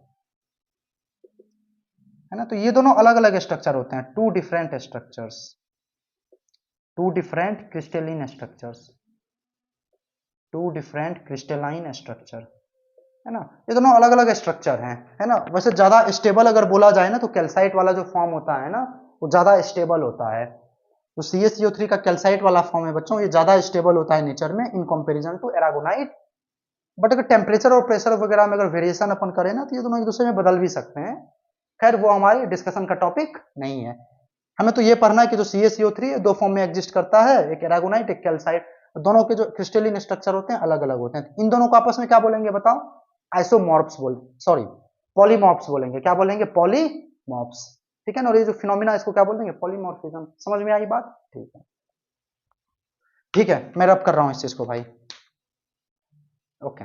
है ना। तो ये दोनों अलग अलग स्ट्रक्चर होते हैं, टू डिफरेंट क्रिस्टलाइन स्ट्रक्चर, है ना। ये दोनों अलग अलग स्ट्रक्चर हैं, है ना। वैसे ज्यादा स्टेबल अगर बोला जाए ना, तो कैल्साइट वाला जो फॉर्म होता है ना, वो ज्यादा स्टेबल होता है। तो CaCO3 का कैल्साइट वाला फॉर्म है बच्चों, ये ज्यादा स्टेबल होता है नेचर में in comparison to aragonite. But अगर टेम्परेचर और प्रेशर वगैरह में अगर वेरिएशन अपन करें ना, तो ये दोनों एक दूसरे में बदल भी सकते हैं। खैर वो हमारी डिस्कशन का टॉपिक नहीं है। हमें तो ये पढ़ना है कि जो CaCO3 है दो फॉर्म में एग्जिस्ट करता है, एक एरागोनाइट एक कैल्साइट। दोनों के जो क्रिस्टलिन स्ट्रक्चर होते हैं अलग अलग होते हैं। इन दोनों को आपस में क्या बोलेंगे बताओ? आइसोमॉर्फ्स सॉरी, पॉलीमॉर्फ्स बोलेंगे। क्या बोलेंगे? पॉलीमॉर्फ्स। ठीक है ना। और ये जो फिनोमिना इसको क्या बोल देंगे? पॉलीमॉर्फिज्म। समझ में आई बात? ठीक है, ठीक है, मैं रब कर रहा हूं इस चीज को भाई। Okay,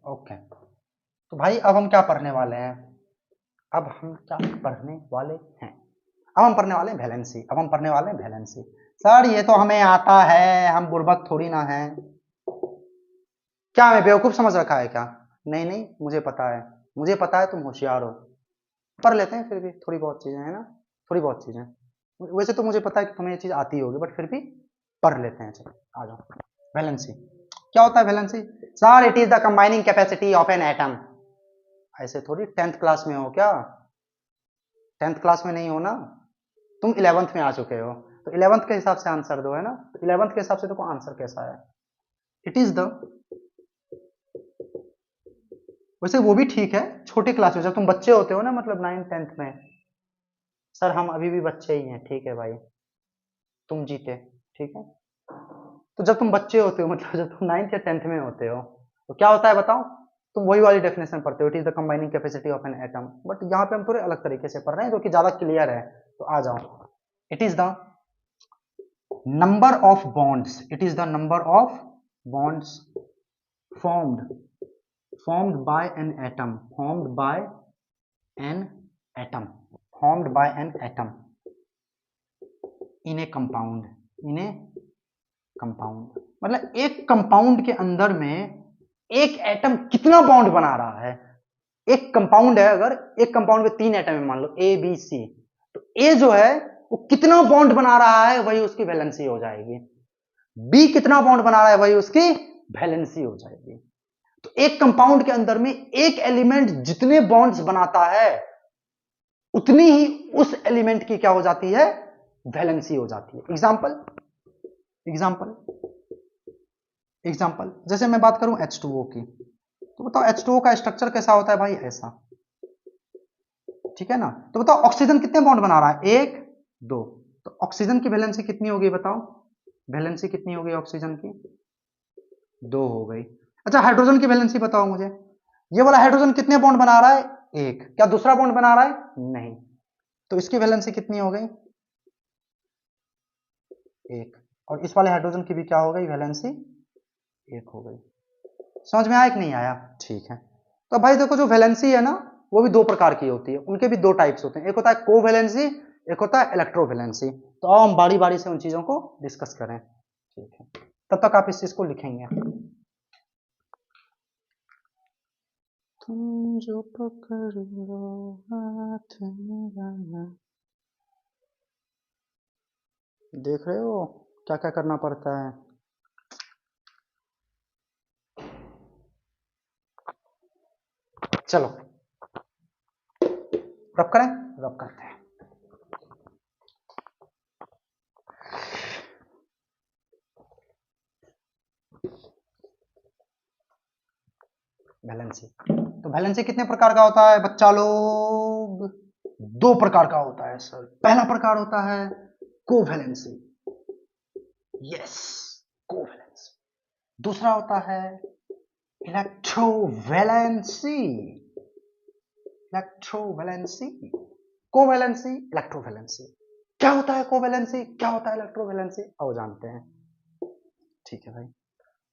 okay. तो भाई अब हम क्या पढ़ने वाले हैं? अब हम क्या पढ़ने वाले हैं? अब हम पढ़ने वाले हैं वैलेंसी। अब हम पढ़ने वाले हैं वैलेंसी। सर ये तो हमें आता है, हम बुर्बक थोड़ी ना हैं। क्या हमें बेवकूफ समझ रखा है क्या? नहीं नहीं, मुझे पता है, मुझे पता है तुम होशियार हो। पढ़ लेते हैं फिर भी थोड़ी बहुत चीजें, है ना, थोड़ी बहुत चीजें। वैसे तो मुझे पता है कि तुम्हें ये चीज आती होगी, बट फिर भी पढ़ लेते हैं। चलो आ जाओ। वैलेंसी क्या होता है? Valency sir it is the combining capacity of an atom. ऐसे थोड़ी, 10th क्लास में हो क्या? 10th क्लास में नहीं हो ना, तुम 11th में आ चुके हो, तो 11th के हिसाब से आंसर दो, है ना। तो 11th के हिसाब से देखो आंसर कैसा है। इट इज द, वैसे वो भी ठीक है छोटे क्लास में, जब तुम बच्चे होते हो ना, मतलब 9th 10th में। सर हम अभी भी बच्चे ही हैं, ठीक है भाई, तुम जीते, ठीक है। तो जब तुम बच्चे होते हो, मतलब जब तुम 9th या 10th में होते हो, तो क्या होता है बताओ? तुम वही वाली डेफिनेशन पढ़ते हो, it is the combining capacity of an atom. But यहाँ पे हम थोड़े अलग तरीके से पढ़ रहे हैं, जो कि ज्यादा क्लियर है। तो आ जाओ। It is the number of bonds, it is the number of bonds formed formed by an atom formed by an atom formed by an atom in a compound compound, मतलब एक कंपाउंड के अंदर में एक atom कितना bond बना रहा है। एक कंपाउंड है, अगर एक कंपाउंड में 3 एटम है मान लो ए बी सी, तो ए जो है वो कितना बॉन्ड बना रहा है वही उसकी वैलेंसी हो जाएगी, बी कितना बॉन्ड बना रहा है वही उसकी वैलेंसी हो जाएगी। तो एक कंपाउंड के अंदर में एक एलिमेंट जितने बॉन्ड्स बनाता है उतनी ही उस एलिमेंट की क्या हो जाती है, वैलेंसी हो जाती है। एग्जांपल एग्जांपल एग्जांपल जैसे मैं बात करूं H2O की, तो बताओ H2O का स्ट्रक्चर कैसा होता है भाई, ऐसा, ठीक है ना। तो बताओ ऑक्सीजन कितने बॉन्ड बना रहा है, 1 2, तो ऑक्सीजन की वैलेंसी कितनी होगी बताओ, वैलेंसी कितनी होगी ऑक्सीजन की, 2 हो गई। अच्छा हाइड्रोजन की वैलेंसी बताओ मुझे, ये वाला हाइड्रोजन कितने बॉन्ड बना रहा है, 1, क्या दूसरा बॉन्ड बना रहा है, नहीं, तो इसकी वैलेंसी कितनी हो गई, 1, और इस वाले हाइड्रोजन की भी क्या हो गई वैलेंसी, 1 हो गई। समझ में आया कि नहीं आया, ठीक है। तो भाई देखो जो वैलेंसी है ना वो भी 2 प्रकार की होती है, उनके भी 2 टाइप्स होते हैं, एक होता है कोवैलेंसी, एक होता है इलेक्ट्रोवैलेंसी। तो आओ हम बारी बारी से उन चीजों को डिस्कस करें, ठीक है। तब तक आप इस चीज को लिखेंगे, तुम जो पकड़ लो हाथ मेरा, देख रहे हो क्या क्या करना पड़ता है। चलो रब करें, रब करते हैं। वैलेंसी, तो वैलेंसी कितने प्रकार का होता है बच्चा लोग, 2 प्रकार का होता है सर। पहला प्रकार होता है कोवैलेंसी, यस कोवैलेंसी। दूसरा होता है इलेक्ट्रोवैलेंसी, इलेक्ट्रोवैलेंसी, कोवैलेंसी, इलेक्ट्रोवैलेंसी। क्या होता है कोवैलेंसी, क्या होता है इलेक्ट्रोवैलेंसी, आओ जानते हैं, ठीक है भाई।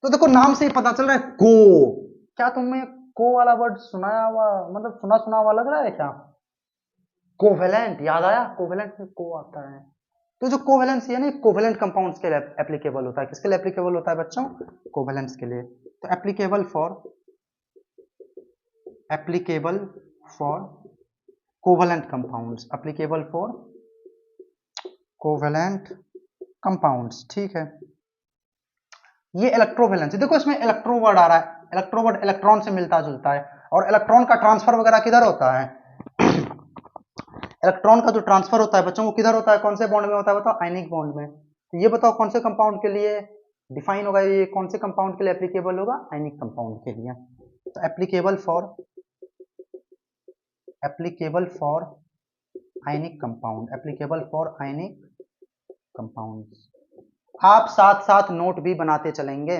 तो देखो नाम से ही पता चल रहा है को, क्या तुमने को वाला वर्ड सुनाया हुआ, मतलब सुना सुना हुआ लग रहा है क्या, कोवेलेंट याद आया, कोवेलेंट में को आता है। तो जो कोवेलेंस है ना कोवेलेंट कंपाउंड्स के लिए एप्लीकेबल होता है, किसके लिए एप्लीकेबल होता है बच्चों, कोवेलेंस के लिए। तो applicable for covalent compounds, applicable for covalent compounds, ठीक है। ये इलेक्ट्रोवैलेंसी, देखो इसमें इलेक्ट्रो वर्ड आ रहा है, इलेक्ट्रो वर्ड इलेक्ट्रॉन से मिलता जुलता है, और इलेक्ट्रॉन का ट्रांसफर वगैरह किधर होता है, इलेक्ट्रॉन का जो ट्रांसफर होता है बच्चों वो किधर होता है, कौन से बॉन्ड में होता है बताओ, आयनिक बॉन्ड में। तो ये बताओ कौन से कंपाउंड के लिए डिफाइन होगा, ये कौन से कंपाउंड के लिए एप्लीकेबल होगा, आयनिक कंपाउंड के लिए। तो applicable for ionic compound, applicable for ionic compound. आप साथ साथ नोट भी बनाते चलेंगे,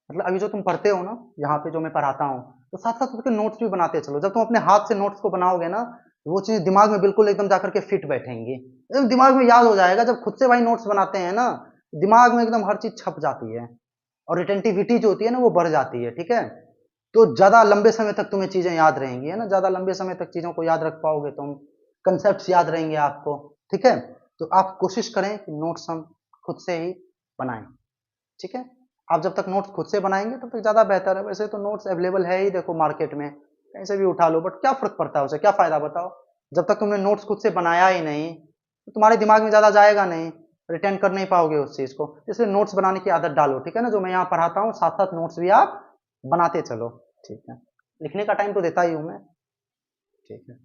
मतलब अभी जो तुम पढ़ते हो ना यहाँ पे जो मैं पढ़ाता हूँ, तो साथ साथ उसके नोट्स भी बनाते चलो। जब तुम अपने हाथ से नोट्स को बनाओगे ना वो चीज दिमाग में बिल्कुल एकदम जाकर के फिट बैठेंगी, एकदम दिमाग में याद हो जाएगा। जब खुद से भाई नोट्स बनाते हैं ना दिमाग में एकदम हर चीज छप जाती है, और रिटेंटिविटी जो होती है ना वो बढ़ जाती है, ठीक है। तो ज्यादा लंबे समय तक तुम्हें चीजें याद रहेंगी, है ना, ज्यादा लंबे समय तक चीजों को याद रख पाओगे तुम, कंसेप्ट याद रहेंगे आपको, ठीक है। तो आप कोशिश करें कि नोट्स हम खुद से ही बनाएं, ठीक है। आप जब तक नोट्स खुद से बनाएंगे तब तक ज्यादा बेहतर है। वैसे तो नोट्स अवेलेबल है ही देखो मार्केट में, कहीं से भी उठा लो, बट क्या फर्क पड़ता है उसे, क्या फायदा बताओ, जब तक तुमने नोट्स खुद से बनाया ही नहीं तो तुम्हारे दिमाग में ज्यादा जाएगा नहीं, रिटेन कर नहीं पाओगे उस चीज को। इसलिए नोट्स बनाने की आदत डालो, ठीक है ना। जो मैं यहाँ पढ़ाता हूँ साथ साथ नोट्स भी आप बनाते चलो, ठीक है। लिखने का टाइम तो देता ही हूँ मैं, ठीक है।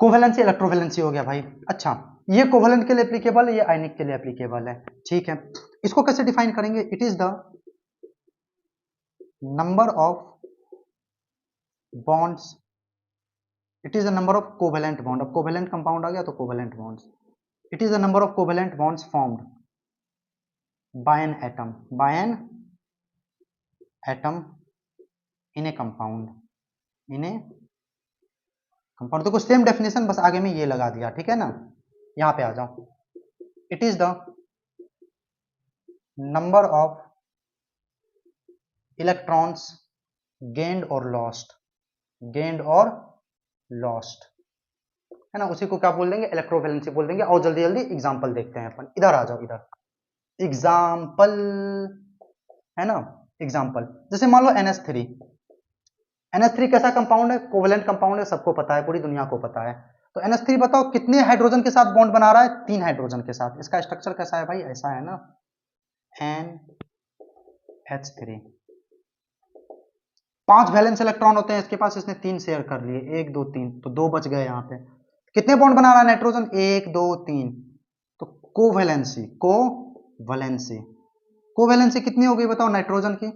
कोवेलेंसी इलेक्ट्रोवेलेंसी हो गया भाई। अच्छा ये कोवेलेंट के लिए एप्लीकेबल है, ये आयनिक के लिए एप्लीकेबल है, ठीक है। इसको कैसे डिफाइन करेंगे, it is the number of bonds, it is the number of covalent bond. अब कोवेलेंट कंपाउंड आ गया तो covalent bonds, it is the number of covalent bonds formed by an atom in A compound, in A compound. देखो same definition बस आगे में ये लगा दिया, ठीक है ना। यहां पे आ जाओ, it is the number of electrons gained और लॉस्ट, है ना, उसी को क्या बोल देंगे, इलेक्ट्रोवैलेंसी बोल देंगे। और जल्दी जल्दी एग्जांपल देखते हैं अपन, इधर आ जाओ इधर। एग्जाम्पल, है ना, एग्जाम्पल जैसे मान लो NH3। NH3 कैसा कंपाउंड है? कोवेलेंट कंपाउंड है, सबको पता है, पूरी दुनिया को पता है। तो NH3 बताओ कितने हाइड्रोजन के साथ बॉन्ड बना रहा है? 3 हाइड्रोजन के साथ। इसका स्ट्रक्चर कैसा है भाई? ऐसा है ना, NH3। 5 वैलेंस इलेक्ट्रॉन होते हैं इसके पास, इसने 3 शेयर कर लिए, 1 2 3, तो 2 बच गए यहाँ पे। कितने बॉन्ड बना रहा है नाइट्रोजन? 1 2 3। तो कोवैलेंसी कोवैलेंसी कितनी हो गई बताओ नाइट्रोजन की?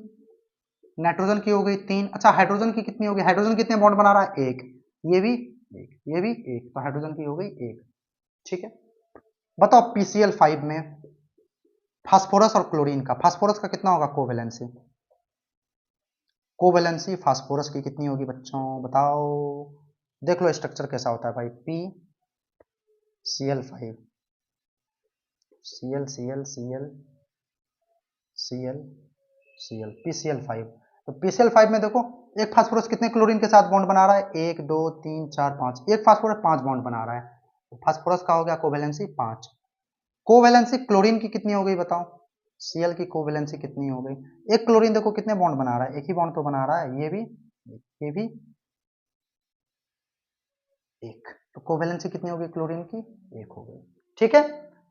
नाइट्रोजन की हो गई 3। अच्छा हाइड्रोजन की कितनी हो गई? हाइड्रोजन कितने बॉन्ड बना रहा है? 1। ये भी 1, ये भी 1, तो हाइड्रोजन की हो गई 1। ठीक है, बताओ PCl5 में फास्फोरस और क्लोरीन का, फास्फोरस का कितना होगा कोवैलेंसी? कोवैलेंसी फास्फोरस की कितनी होगी बच्चों बताओ? देख लो स्ट्रक्चर कैसा होता है भाई, PCl5, Cl Cl Cl Cl Cl PCl5। तो PCl5 में देखो एक फास्फोरस कितने क्लोरीन के साथ बॉन्ड बना रहा है? 1 2 3 4 5। एक फास्फोरस 5 बॉन्ड बना रहा है, तो फास्फोरस का हो गया कोवैलेंसी 5। कोवैलेंसी क्लोरीन की कितनी हो गई बताओ? Cl की कोवैलेंसी कितनी हो गई? एक क्लोरीन देखो कितने बॉन्ड बना रहा है? एक ही बॉन्ड तो बना रहा है, ये भी एक, तो कोवैलेंसी कितनी होगी क्लोरीन की? 1 हो गई। ठीक है,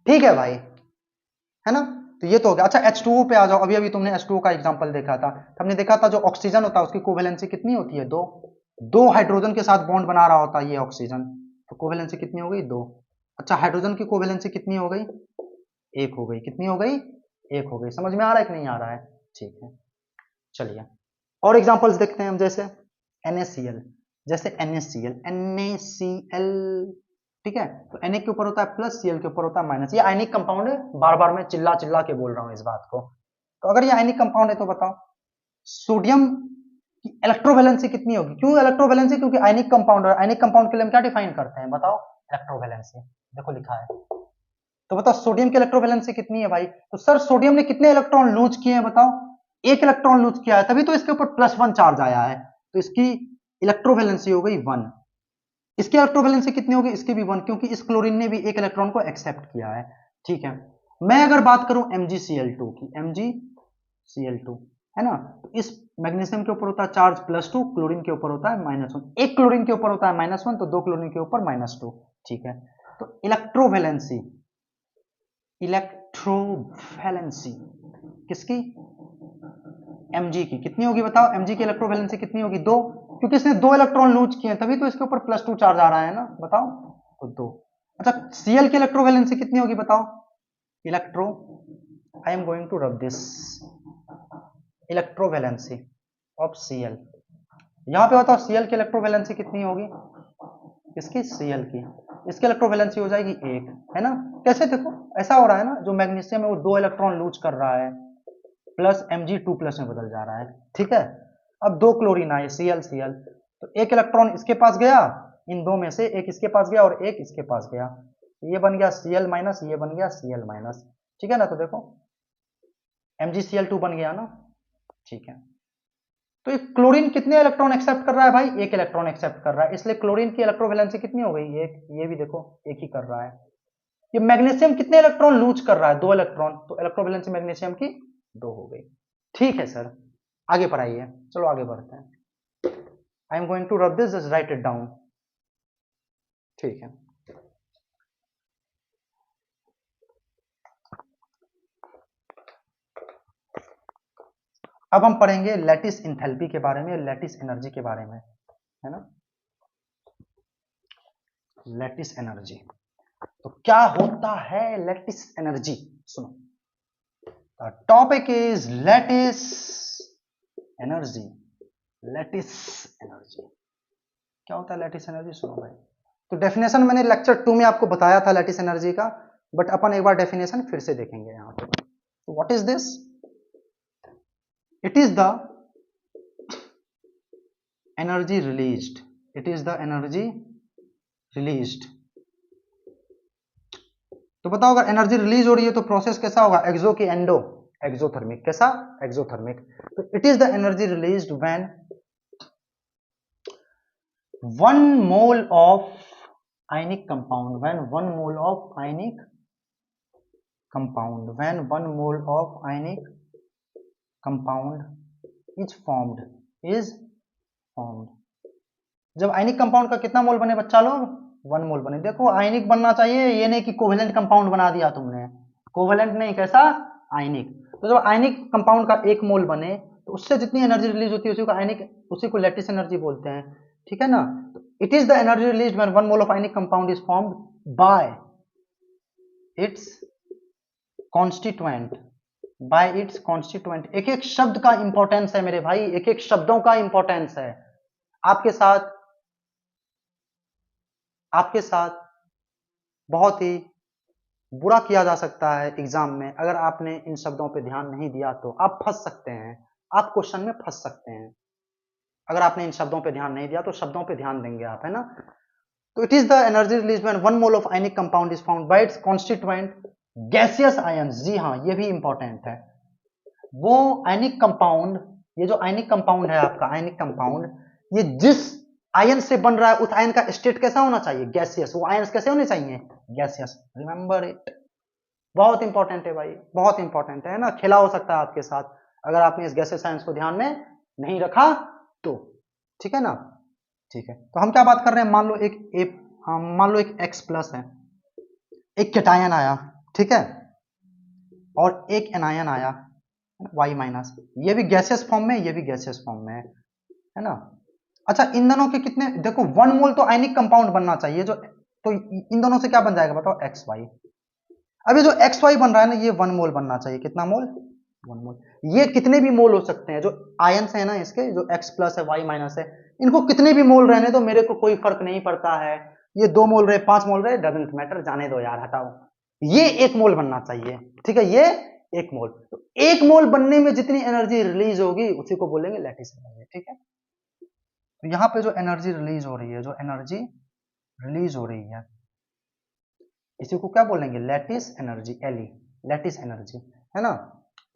ठीक है भाई, है ना। तो ये तो हो गया। अच्छा H2O पे आ जाओ। अभी अभी तुमने H2O का एग्जांपल देखा था, हमने देखा था जो ऑक्सीजन होता है उसकी कोवैलेंसी कितनी होती है? 2। 2 हाइड्रोजन के साथ बॉन्ड बना रहा होता है ये ऑक्सीजन, तो कोवैलेंसी कितनी हो गई? 2। अच्छा हाइड्रोजन की कोवैलेंसी कितनी हो गई? 1 हो गई। कितनी हो गई? 1 हो गई। समझ में आ रहा है कि नहीं आ रहा है? ठीक है, चलिए और एग्जांपल्स देखते हैं हम। जैसे NaCl, जैसे NaCl, ठीक है, तो Na के ऊपर होता है प्लस, Cl के ऊपर होता है माइनस। ये आयनिक कंपाउंड है, बार बार मैं चिल्ला चिल्ला के बोल रहा हूँ इस बात को। तो अगर ये आयनिक कंपाउंड है तो बताओ सोडियम की इलेक्ट्रोवैलेंसी कितनी होगी? क्यों इलेक्ट्रोवैलेंसी? क्योंकि आयनिक कंपाउंड है। आयनिक कंपाउंड के लिए हम क्या डिफाइन करते हैं बताओ? इलेक्ट्रोवैलेंसी। देखो लिखा है, तो बताओ सोडियम की इलेक्ट्रोवैलेंसी कितनी है भाई? तो सर सोडियम ने कितने इलेक्ट्रॉन लूज किए हैं बताओ? 1 इलेक्ट्रॉन लूज किया है, तभी तो इसके ऊपर +1 चार्ज आया है, तो इसकी इलेक्ट्रोवैलेंसी हो गई 1। इसकी इलेक्ट्रोवैलेंसी कितनी होगी? इसकी भी 1, क्योंकि इस क्लोरीन ने भी 1 इलेक्ट्रॉन को एक्सेप्ट किया है। ठीक है, मैं अगर बात करूं MgCl2 की, MgCl2 है ना, तो इस मैग्नीशियम के ऊपर होता है चार्ज +2, क्लोरीन के ऊपर होता है -1। एक क्लोरीन के ऊपर होता है -1, तो 2 क्लोरीन के ऊपर -2। ठीक है, तो इलेक्ट्रोवैलेंसी, इलेक्ट्रोवैलेंसी किसकी? Mg की कितनी होगी बताओ? Mg की इलेक्ट्रोवैलेंसी कितनी होगी? 2, क्योंकि इसने 2 इलेक्ट्रॉन लूज किए हैं, तभी तो इसके ऊपर +2 चार्ज आ रहा है ना, बताओ, तो 2। अच्छा Cl की इलेक्ट्रोवैलेंसी कितनी होगी बताओ? Electro, I am going to rub this, electrovalency of Cl। यहां पे बताओ Cl की इलेक्ट्रोवैलेंसी कितनी होगी? इसकी Cl की, इसकी इलेक्ट्रोवैलेंसी हो जाएगी 1, है ना। कैसे? देखो ऐसा हो रहा है ना, जो मैग्नीशियम है वो 2 इलेक्ट्रॉन लूज कर रहा है, प्लस Mg2+ में बदल जा रहा है। ठीक है, अब 2 क्लोरीन आए Cl, तो 1 इलेक्ट्रॉन इसके पास गया, इन दो में से एक इसके पास गया और एक इसके पास गया, ये बन गया Cl-, ये बन गया Cl-। ठीक है ना, तो देखो MgCl2 बन गया ना। ठीक है, तो ये क्लोरीन कितने इलेक्ट्रॉन एक्सेप्ट कर रहा है भाई? 1 इलेक्ट्रॉन एक्सेप्ट कर रहा है, इसलिए क्लोरीन की इलेक्ट्रोवैलेंसी कितनी हो गई? 1। ये भी देखो 1 ही कर रहा है। ये मैग्नीशियम कितने इलेक्ट्रॉन लूज कर रहा है? 2 इलेक्ट्रॉन, तो इलेक्ट्रोवैलेंसी मैग्नीशियम की 2 हो गई। ठीक है सर, आगे पढ़ाइए, चलो आगे बढ़ते हैं। I am going to rub this, just write it down. ठीक है, अब हम पढ़ेंगे लैटिस इंथैल्पी के बारे में, लैटिस एनर्जी के बारे में, है ना। लैटिस एनर्जी, तो क्या होता है लैटिस एनर्जी? सुनो, the topic is lattice energy. Lattice energy क्या होता है? लैटिस एनर्जी सुनो भाई, तो डेफिनेशन मैंने लेक्चर 2 में आपको बताया था लैटिस एनर्जी का, बट अपन एक बार डेफिनेशन फिर से देखेंगे यहाँ पे। तो what is this? It is the energy released, it is the energy released. तो बताओ अगर एनर्जी रिलीज हो रही है तो प्रोसेस कैसा होगा? एक्सो की एंडो, एक्सोथर्मिक। कैसा? एक्सोथर्मिक। तो it is the energy released when 1 mole of ionic compound, when 1 mole of ionic compound when 1 mole of ionic compound is formed जब आयनिक कंपाउंड का कितना मोल बने बच्चा लोग 1 मोल बने। देखो आयनिक बनना चाहिए, ये नहीं कि कोवेलेंट कंपाउंड बना दिया तुमने, कोवेलेंट नहीं, कैसा आयनिक। तो जब आयनिक कंपाउंड का 1 मोल बने तो उससे जितनी एनर्जी रिलीज होती है उसी को आयनिक, उसी को लैटिस एनर्जी बोलते हैं, ठीक है ना। It is the energy release when 1 mole of ionic compound is formed by its constituent. एक एक शब्द का इंपॉर्टेंस है मेरे भाई, एक एक शब्दों का इंपॉर्टेंस है। आपके साथ बहुत ही बुरा किया जा सकता है एग्जाम में अगर आपने इन शब्दों पे ध्यान नहीं दिया, तो आप फंस सकते हैं, आप क्वेश्चन में फंस सकते हैं। अगर आपने इन शब्दों पे ध्यान नहीं दिया तो शब्दों पे ध्यान देंगे आप, है ना। तो it is the energy release when 1 mole of ionic compound is found by its constituent gaseous ions. जी हाँ, ये भी इंपॉर्टेंट है। वो आयनिक कंपाउंड, ये जो आयनिक कंपाउंड है आपका आयनिक कंपाउंड, ये जिस आयन से बन रहा है उस आयन का स्टेट कैसा होना चाहिए, गैसियस। वो आयन्स कैसे होने चाहिए, गैसियस। रिमेंबर इट, बहुत इंपॉर्टेंट है भाई, बहुत इंपॉर्टेंट है ना। खेला हो सकता है आपके साथ अगर आपने इस गैसियस आयन्स को ध्यान में नहीं रखा तो, ठीक है ना। ठीक है, तो हम क्या बात कर रहे हैं, मान लो एक X प्लस है, एक कैटायन आया, ठीक है, और एक एनायन आया Y माइनस। ये भी गैसियस फॉर्म में, ये भी गैसियस फॉर्म में है ना। अच्छा, इन दोनों के कितने, देखो 1 मोल तो आयनिक कंपाउंड बनना चाहिए, जो तो इन दोनों से क्या बन जाएगा बताओ, XY। अभी जो XY बन रहा है ना, ये 1 मोल बनना चाहिए। कितना मोल, 1 मोल। ये कितने भी मोल हो सकते हैं, जो आयंस है ना इसके, जो X प्लस है Y माइनस है, इनको कितने भी मोल रहने दो, मेरे को कोई फर्क नहीं पड़ता है। ये 2 मोल रहे, 5 मोल रहे, डजंट मैटर, जाने दो यार, हटाओ। ये 1 मोल बनना चाहिए, ठीक है, ये 1 मोल। तो 1 मोल बनने में जितनी एनर्जी रिलीज होगी उसी को बोलेंगे लैटिस एनर्जी, ठीक है। तो यहाँ पे जो एनर्जी रिलीज हो रही है, जो एनर्जी रिलीज हो रही है, इसी को क्या बोलेंगे, लैटिस एनर्जी, एलई, लैटिस एनर्जी, है ना।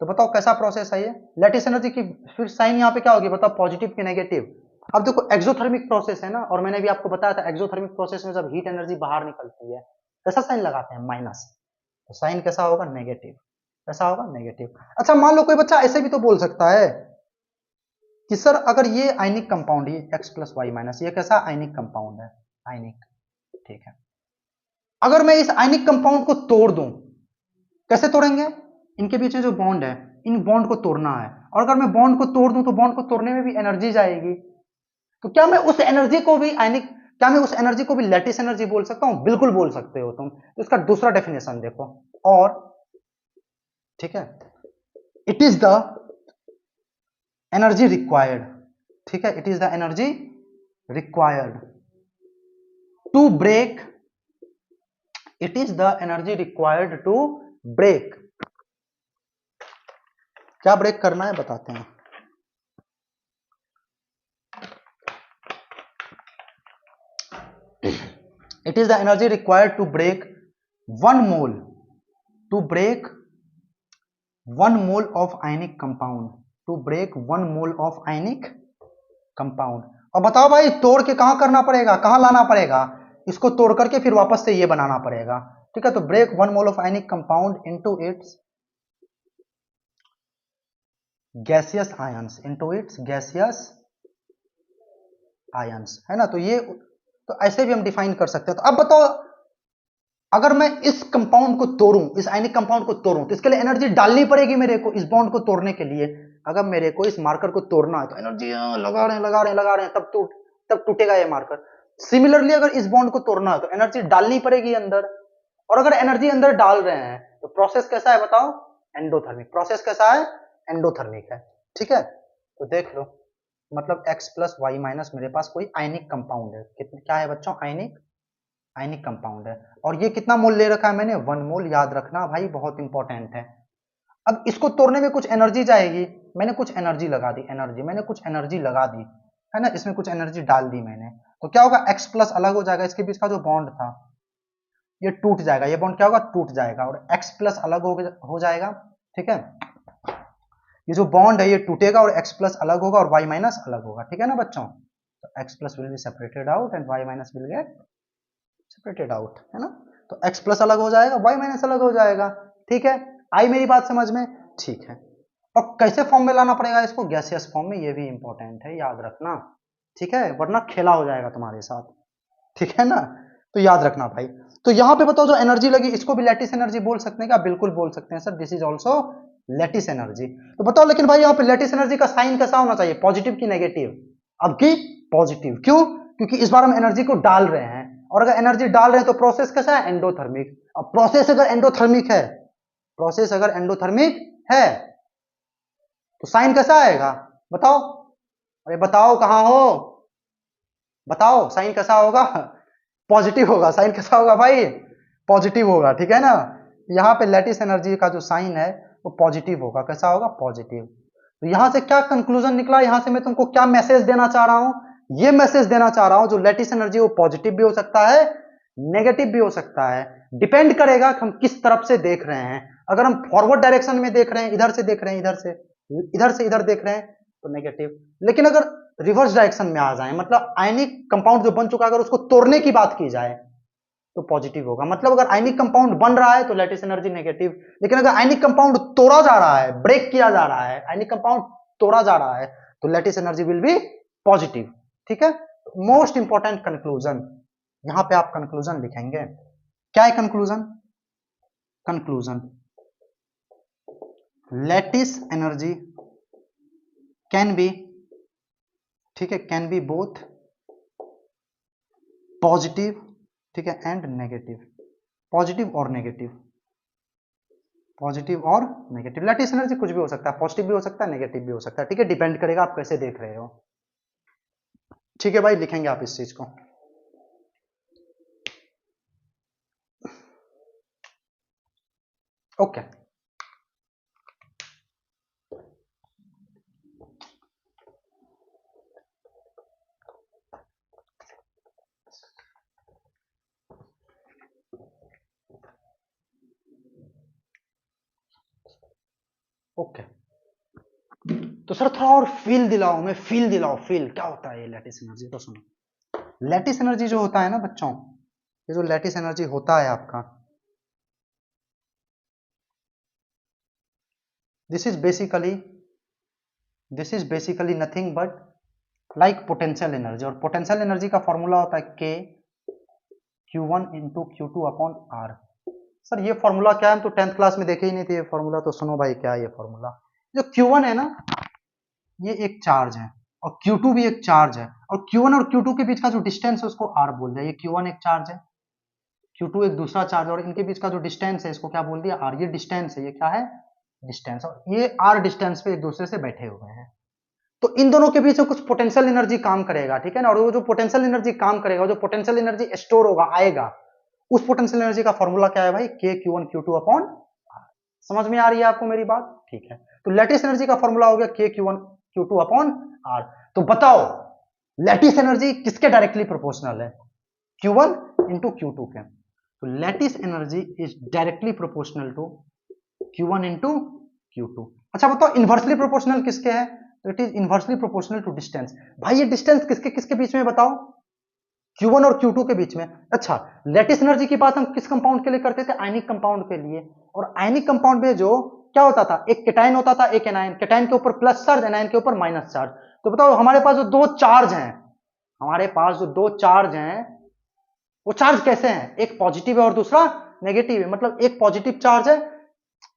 तो बताओ कैसा प्रोसेस है ये लैटिस एनर्जी की, फिर साइन यहाँ पे क्या होगी बताओ, पॉजिटिव की नेगेटिव। अब देखो एक्सोथर्मिक प्रोसेस है ना, और मैंने भी आपको बताया था एक्सोथर्मिक प्रोसेस में जब हीट एनर्जी बाहर निकलती है कैसा साइन लगाते हैं, माइनस। तो साइन कैसा होगा, नेगेटिव। कैसा होगा, नेगेटिव। अच्छा, मान लो कोई बच्चा ऐसे भी तो बोल सकता है कि सर अगर ये आयनिक कंपाउंड, ये X प्लस वाई माइनस, ये कैसा आयनिक कंपाउंड है, आयनिक, ठीक है। अगर मैं इस आयनिक कंपाउंड को तोड़ दूं, कैसे तोड़ेंगे, इनके बीच में जो बॉन्ड है, इन बॉन्ड को तोड़ना है। और अगर मैं बॉन्ड को तोड़ दूं तो बॉन्ड को तोड़ने में भी एनर्जी जाएगी। तो क्या मैं उस एनर्जी को भी आयनिक, क्या मैं उस एनर्जी को भी लैटिस एनर्जी बोल सकता हूं, बिल्कुल बोल सकते हो तुम। तो इसका दूसरा डेफिनेशन देखो, और ठीक है, it is the energy required, ठीक है, it is the energy required to break, it is the energy required to break. क्या ब्रेक करना है बताते हैं। It is the energy required to break 1 mole, to break 1 mole of ionic compound, to break 1 mole of ionic compound. और बताओ भाई, तोड़ के कहां करना पड़ेगा, कहां लाना पड़ेगा, इसको तोड़ करके फिर वापस से ये बनाना पड़ेगा, ठीक है। तो break 1 mole of ionic compound into its gaseous ions, into its gaseous ions, है ना। तो ये, तो ऐसे भी हम डिफाइन कर सकते हैं। तो अब बताओ, अगर मैं इस कंपाउंड को तोड़ूं, इस आयनिक कंपाउंड को तोड़ूं, तो इसके लिए एनर्जी डालनी पड़ेगी मेरे को, इस बॉन्ड को तोड़ने के लिए। अगर मेरे को इस मार्कर को तोड़ना है तो एनर्जी लगा रहे हैं, तब टूटेगा ये मार्कर। सिमिलरली अगर इस बॉन्ड को तोड़ना है तो एनर्जी डालनी पड़ेगी अंदर, और अगर एनर्जी अंदर डाल रहे हैं तो प्रोसेस कैसा है बताओ, एंडोथर्मिक। प्रोसेस कैसा है, एंडोथर्मिक है, ठीक है। तो देख लो, मतलब X प्लस वाई माइनस मेरे पास कोई आयनिक कंपाउंड है, कितने, क्या है बच्चों, आयनिक कंपाउंड है। और ये कितना मोल ले रखा है मैंने, 1 मोल, याद रखना भाई, बहुत इंपॉर्टेंट है। अब इसको तोड़ने में कुछ एनर्जी जाएगी, मैंने कुछ एनर्जी लगा दी, मैंने कुछ एनर्जी लगा दी, है ना, इसमें कुछ एनर्जी डाल दी मैंने। तो क्या होगा, X प्लस अलग हो जाएगा, इसके बीच का जो बॉन्ड था ये टूट जाएगा, ये बॉन्ड क्या होगा, टूट जाएगा, और X प्लस अलग हो जाएगा, ठीक है। ये जो बॉन्ड है ये टूटेगा और X प्लस अलग होगा और Y माइनस अलग होगा, ठीक है ना बच्चों। तो X plus will be separated out and Y minus will get separated out, है ना। तो X प्लस अलग हो जाएगा, Y माइनस अलग हो जाएगा, ठीक है, आई मेरी बात समझ में? ठीक है, और कैसे फॉर्म में लाना पड़ेगा इसको? गैसियस फॉर्म में, ये भी इंपॉर्टेंट है, याद रखना, ठीक है, वरना खेला हो जाएगा तुम्हारे साथ, ठीक है ना, तो याद रखना भाई। तो यहां पे बताओ जो एनर्जी लगी इसको भी लैटिस एनर्जी बोल सकते हैं क्या? बिल्कुल बोल सकते हैं sir, this is also lattice energy. तो बताओ लेकिन भाई यहाँ पे लैटिस एनर्जी का साइन कैसा होना चाहिए? पॉजिटिव की नेगेटिव? अब की पॉजिटिव, क्यों? क्योंकि इस बार हम एनर्जी को डाल रहे हैं, और अगर एनर्जी डाल रहे हैं तो प्रोसेस कैसा है? एंडोथर्मिक। अब प्रोसेस अगर एंडोथर्मिक है, प्रोसेस अगर एंडोथर्मिक है तो साइन कैसा आएगा? बताओ, अरे बताओ कहां हो, बताओ साइन कैसा होगा? पॉजिटिव होगा। साइन कैसा होगा भाई? पॉजिटिव होगा, ठीक है ना। यहाँ पे लैटिस एनर्जी का जो साइन है वो पॉजिटिव होगा। कैसा होगा? पॉजिटिव। तो यहां से क्या कंक्लूजन निकला? यहां से मैं तुमको क्या मैसेज देना चाह रहा हूं? ये मैसेज देना चाह रहा हूं जो लैटिस एनर्जी वो पॉजिटिव भी हो सकता है, नेगेटिव भी हो सकता है, डिपेंड करेगा कि हम किस तरफ से देख रहे हैं। अगर हम फॉरवर्ड डायरेक्शन में देख रहे हैं, इधर से देख रहे हैं, इधर से इधर देख रहे हैं तो नेगेटिव। लेकिन अगर रिवर्स डायरेक्शन में आ जाए, मतलब आयनिक कंपाउंड जो बन चुका है अगर उसको तोड़ने की बात की जाए तो पॉजिटिव होगा। मतलब अगर आयनिक कंपाउंड बन रहा है तो लैटिस एनर्जी नेगेटिव, लेकिन अगर आयनिक कंपाउंड तोड़ा जा रहा है, ब्रेक किया जा रहा है, आयनिक कंपाउंड तोड़ा जा रहा है तो lattice energy will B positive, ठीक है। मोस्ट इंपॉर्टेंट कंक्लूजन, यहां पे आप कंक्लूजन लिखेंगे। क्या है conclusion? Conclusion, lattice energy can be, ठीक है, कैन बी बोथ पॉजिटिव, ठीक है, एंड नेगेटिव। पॉजिटिव और नेगेटिव, पॉजिटिव और नेगेटिव। लैटिस एनर्जी कुछ भी हो सकता है, पॉजिटिव भी हो सकता है, नेगेटिव भी हो सकता है, ठीक है, डिपेंड करेगा आप कैसे देख रहे हो। ठीक है भाई, लिखेंगे आप इस चीज को। Okay, okay. तो सर थोड़ा और फील दिलाओ, मैं फील दिलाओ, फील क्या होता है ये लैटिस एनर्जी? तो सुनो, लैटिस एनर्जी जो होता है ना बच्चों, ये जो लैटिस एनर्जी होता है आपका, this is basically, this is basically nothing but like potential energy. और पोटेंशियल एनर्जी का फॉर्मूला होता है K Q1 into Q2 upon R. Sir ये फॉर्मूला क्या है? हम तो 10th क्लास में देखे ही नहीं थे ये फॉर्मूला। तो सुनो भाई, क्या है ये फॉर्मूला? जो Q1 है ना, ये एक चार्ज है, और Q2 भी एक चार्ज है, और Q1 और Q2 के बीच का जो डिस्टेंस है उसको R बोल दिया। ये Q1 एक चार्ज है, Q2 एक दूसरा चार्ज है, और इनके बीच का जो डिस्टेंस है इसको क्या बोल दिया? R। ये डिस्टेंस है, ये क्या है? डिस्टेंस। और ये R डिस्टेंस पे एक दूसरे से बैठे हुए हैं। तो इन दोनों के बीच में कुछ पोटेंशियल एनर्जी काम करेगा, ठीक है ना। और वो जो पोटेंशियल एनर्जी काम करेगा, जो पोटेंशियल एनर्जी स्टोर होगा, आएगा, उस पोटेंशियल एनर्जी का फॉर्मूला क्या है भाई? के Q1 Q2 अपॉन आर। समझ में आ रही है आपको मेरी बात? ठीक है, तो लैटिस एनर्जी का फॉर्मूला हो गया के Q1 Q2 अपॉन आर। तो बताओ लैटिस एनर्जी किसके डायरेक्टली प्रोपोर्शनल है? Q1 into Q2 K. तो lattice energy is directly proportional to Q1 into Q2। अच्छा बताओ इन्वर्सली प्रोपोर्शनल किसके है? तो it is inversely proportional to distance. भाई ये डिस्टेंस किसके किसके बीच में बताओ? Q1 और Q2 के बीच में। अच्छा, लैटिस एनर्जी की बात हम किस कंपाउंड के लिए करते थे? आयनिक कंपाउंड के लिए। और आयनिक कंपाउंड में जो क्या होता था? एक केटाइन होता था, एक एनायन। केटाइन के ऊपर प्लस चार्ज, एनायन के ऊपर माइनस चार्ज। तो बताओ हमारे पास जो दो चार्ज हैं, हमारे पास जो दो चार्ज हैं वो चार्ज कैसे हैं? एक पॉजिटिव है और दूसरा नेगेटिव है। मतलब एक पॉजिटिव चार्ज है।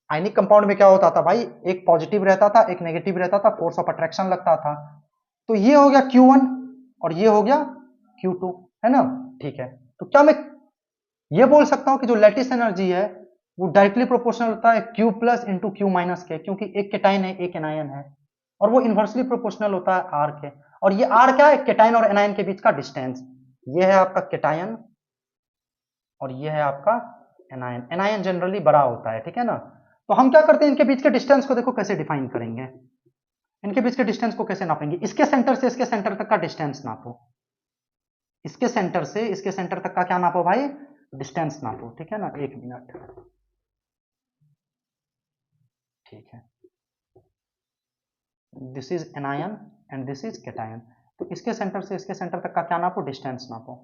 आयनिक कंपाउंड में क्या होता था भाई? एक पॉजिटिव रहता था, एक नेगेटिव रहता था, फोर्स ऑफ अट्रैक्शन लगता था। तो ये हो गया Q1 और ये हो गया Q2, है ना। ठीक है, तो क्या मैं ये बोल सकता हूं कि जो लैटिस एनर्जी है वो डायरेक्टली प्रोपोर्शनल होता है Q plus into Q minus के, क्योंकि एक केटाइन है एक एनायन है, और वो इन्वर्सली प्रोपोर्शनल होता है R के। और ये R क्या है? केटाइन और एनायन के बीच का डिस्टेंस। ये है आपका केटायन और ये है आपका एनायन। एनायन जनरली बड़ा होता है, ठीक है ना। तो हम क्या करते हैं, इनके बीच के डिस्टेंस को देखो कैसे डिफाइन करेंगे। इनके बीच के डिस्टेंस को कैसे नापेंगे? इसके सेंटर से इसके सेंटर तक का डिस्टेंस नापो। इसके सेंटर से इसके सेंटर तक का क्या नापो भाई? डिस्टेंस नापो, ठीक है ना। एक मिनट, ठीक है। This is anion and this is cation. तो इसके सेंटर से इसके सेंटर तक का क्या नापो? डिस्टेंस नापो।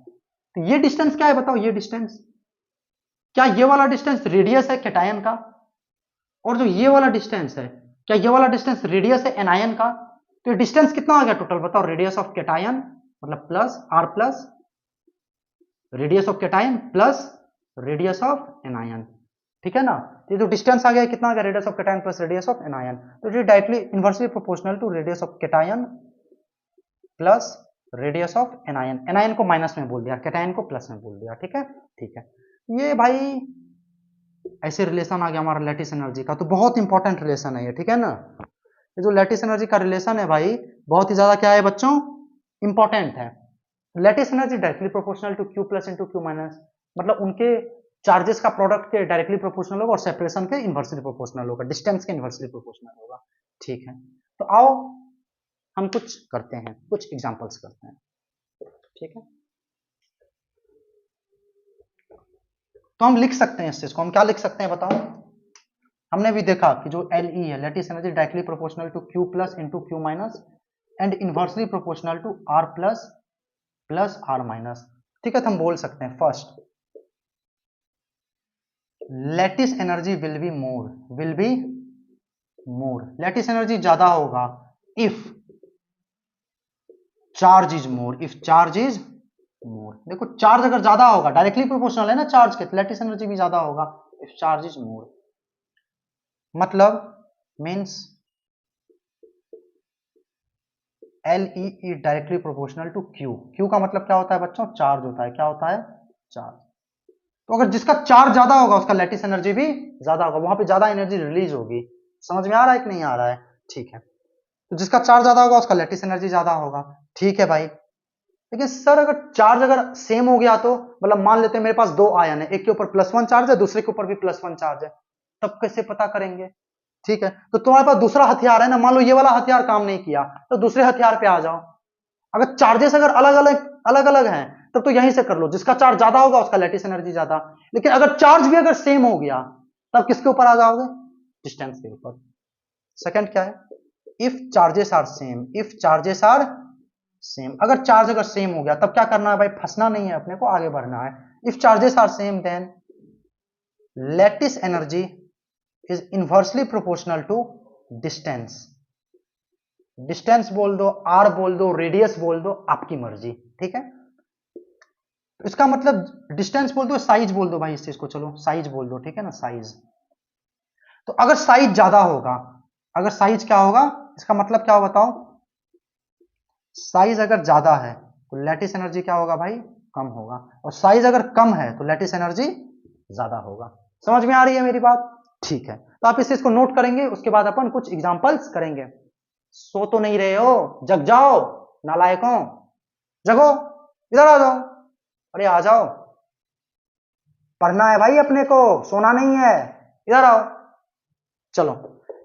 तो ये डिस्टेंस क्या है बताओ? ये डिस्टेंस क्या, ये वाला डिस्टेंस रेडियस है केटायन का? और जो ये वाला डिस्टेंस है, क्या ये वाला डिस्टेंस रेडियस है एनायन का? तो ये डिस्टेंस कितना आ गया टोटल बताओ? रेडियस ऑफ कैटायन मतलब plus R plus radius of cation plus radius of anion, ठीक है ना? ये जो डिस्टेंस आ गया कितना आ गया? Radius of cation plus radius of anion. तो ये directly inversely proportional to radius of cation plus radius of anion. Anion को माइनस में बोल दिया, कैटायन को प्लस में बोल दिया, ठीक है? ठीक है, ये भाई ऐसे रिलेशन आ गया हमारा लैटिस एनर्जी का, तो बहुत इंपॉर्टेंट रिलेशन है ये, ठीक है ना? ये जो लैटिस एनर्जी का रिलेशन है भाई बहुत ही ज्यादा क्या है बच्चों? इंपॉर्टेंट है। Lattice energy directly proportional to Q plus into Q minus, मतलब उनके चार्जेस का प्रोडक्ट के डायरेक्टली प्रोपोर्शनल होगा और सेपरेशन के इनवर्सली प्रोपोर्शनल होगा, डिस्टेंस के इनवर्सली प्रोपोर्शनल होगा, ठीक है? तो आओ हम कुछ करते हैं, कुछ एग्जांपल्स करते हैं, ठीक है? तो हम लिख सकते हैं इस चीज को, हम क्या लिख सकते हैं बताओ? हमने भी देखा कि जो LE है lattice energy directly proportional to Q plus into Q minus and inversely proportional to R plus plus R minus, ठीक है? तो हम बोल सकते हैं first lattice energy will be more, lattice energy ज्यादा होगा इफ चार्ज इज मोर। देखो चार्ज अगर ज्यादा होगा, डायरेक्टली प्रोपोर्शनल है ना चार्ज के, तो लैटिस एनर्जी भी ज्यादा होगा इफ चार्ज इज मोर। मतलब means LE is directly proportional to Q का मतलब क्या होता है बच्चों? चार्ज होता है। क्या होता है? चार्ज। तो अगर जिसका चार्ज ज्यादा होगा उसका लैटिस एनर्जी भी ज्यादा होगा, वहां पे ज्यादा एनर्जी रिलीज होगी। समझ में आ रहा है कि नहीं आ रहा है? ठीक है, तो जिसका चार्ज ज्यादा होगा उसका लैटिस एनर्जी ज्यादा होगा, ठीक है भाई? लेकिन सर अगर चार्ज अगर सेम हो गया तो, मतलब मान लेते हैं मेरे पास दो आयन है, एक के ऊपर +1 चार्ज है, दूसरे के ऊपर भी +1 चार्ज है, तब कैसे पता करेंगे? ठीक है, तो तुम्हारे पास दूसरा हथियार है ना, मान लो ये वाला हथियार काम नहीं किया तो दूसरे हथियार पे आ जाओ। अगर चार्जेस अगर अलग अलग हैं तब तो यहीं से कर लो, जिसका चार्ज ज्यादा होगा उसका लैटिस एनर्जी ज्यादा। लेकिन अगर चार्ज भी अगर सेम हो गया तब किसके ऊपर आ जाओगे? डिस्टेंस के ऊपर। सेकंड क्या है? इफ चार्जेस आर सेम, अगर चार्ज अगर सेम हो गया तब क्या करना है भाई? फंसना नहीं है, अपने को आगे बढ़ना है। If charges are same then lattice energy is inversely proportional to distance. Distance बोल दो, आर बोल दो, रेडियस बोल दो, आपकी मर्जी, ठीक है? तो इसका मतलब डिस्टेंस बोल दो, साइज बोल दो भाई इस चीज को, चलो साइज बोल दो, ठीक है ना? साइज। तो अगर साइज ज्यादा होगा, अगर साइज क्या होगा इसका मतलब क्या हो बताओ? साइज अगर ज्यादा है तो लैटिस एनर्जी क्या होगा भाई? कम होगा, और साइज अगर कम है तो लैटिस एनर्जी ज्यादा होगा। समझ में आ रही है मेरी बात? ठीक है, तो आप इस चीज को नोट करेंगे, उसके बाद अपन कुछ एग्जांपल्स करेंगे। सो तो नहीं रहे हो? जग जाओ नालायकों, जगो, इधर आ जाओ, अरे आ जाओ, पढ़ना है भाई अपने को, सोना नहीं है, इधर आओ। चलो,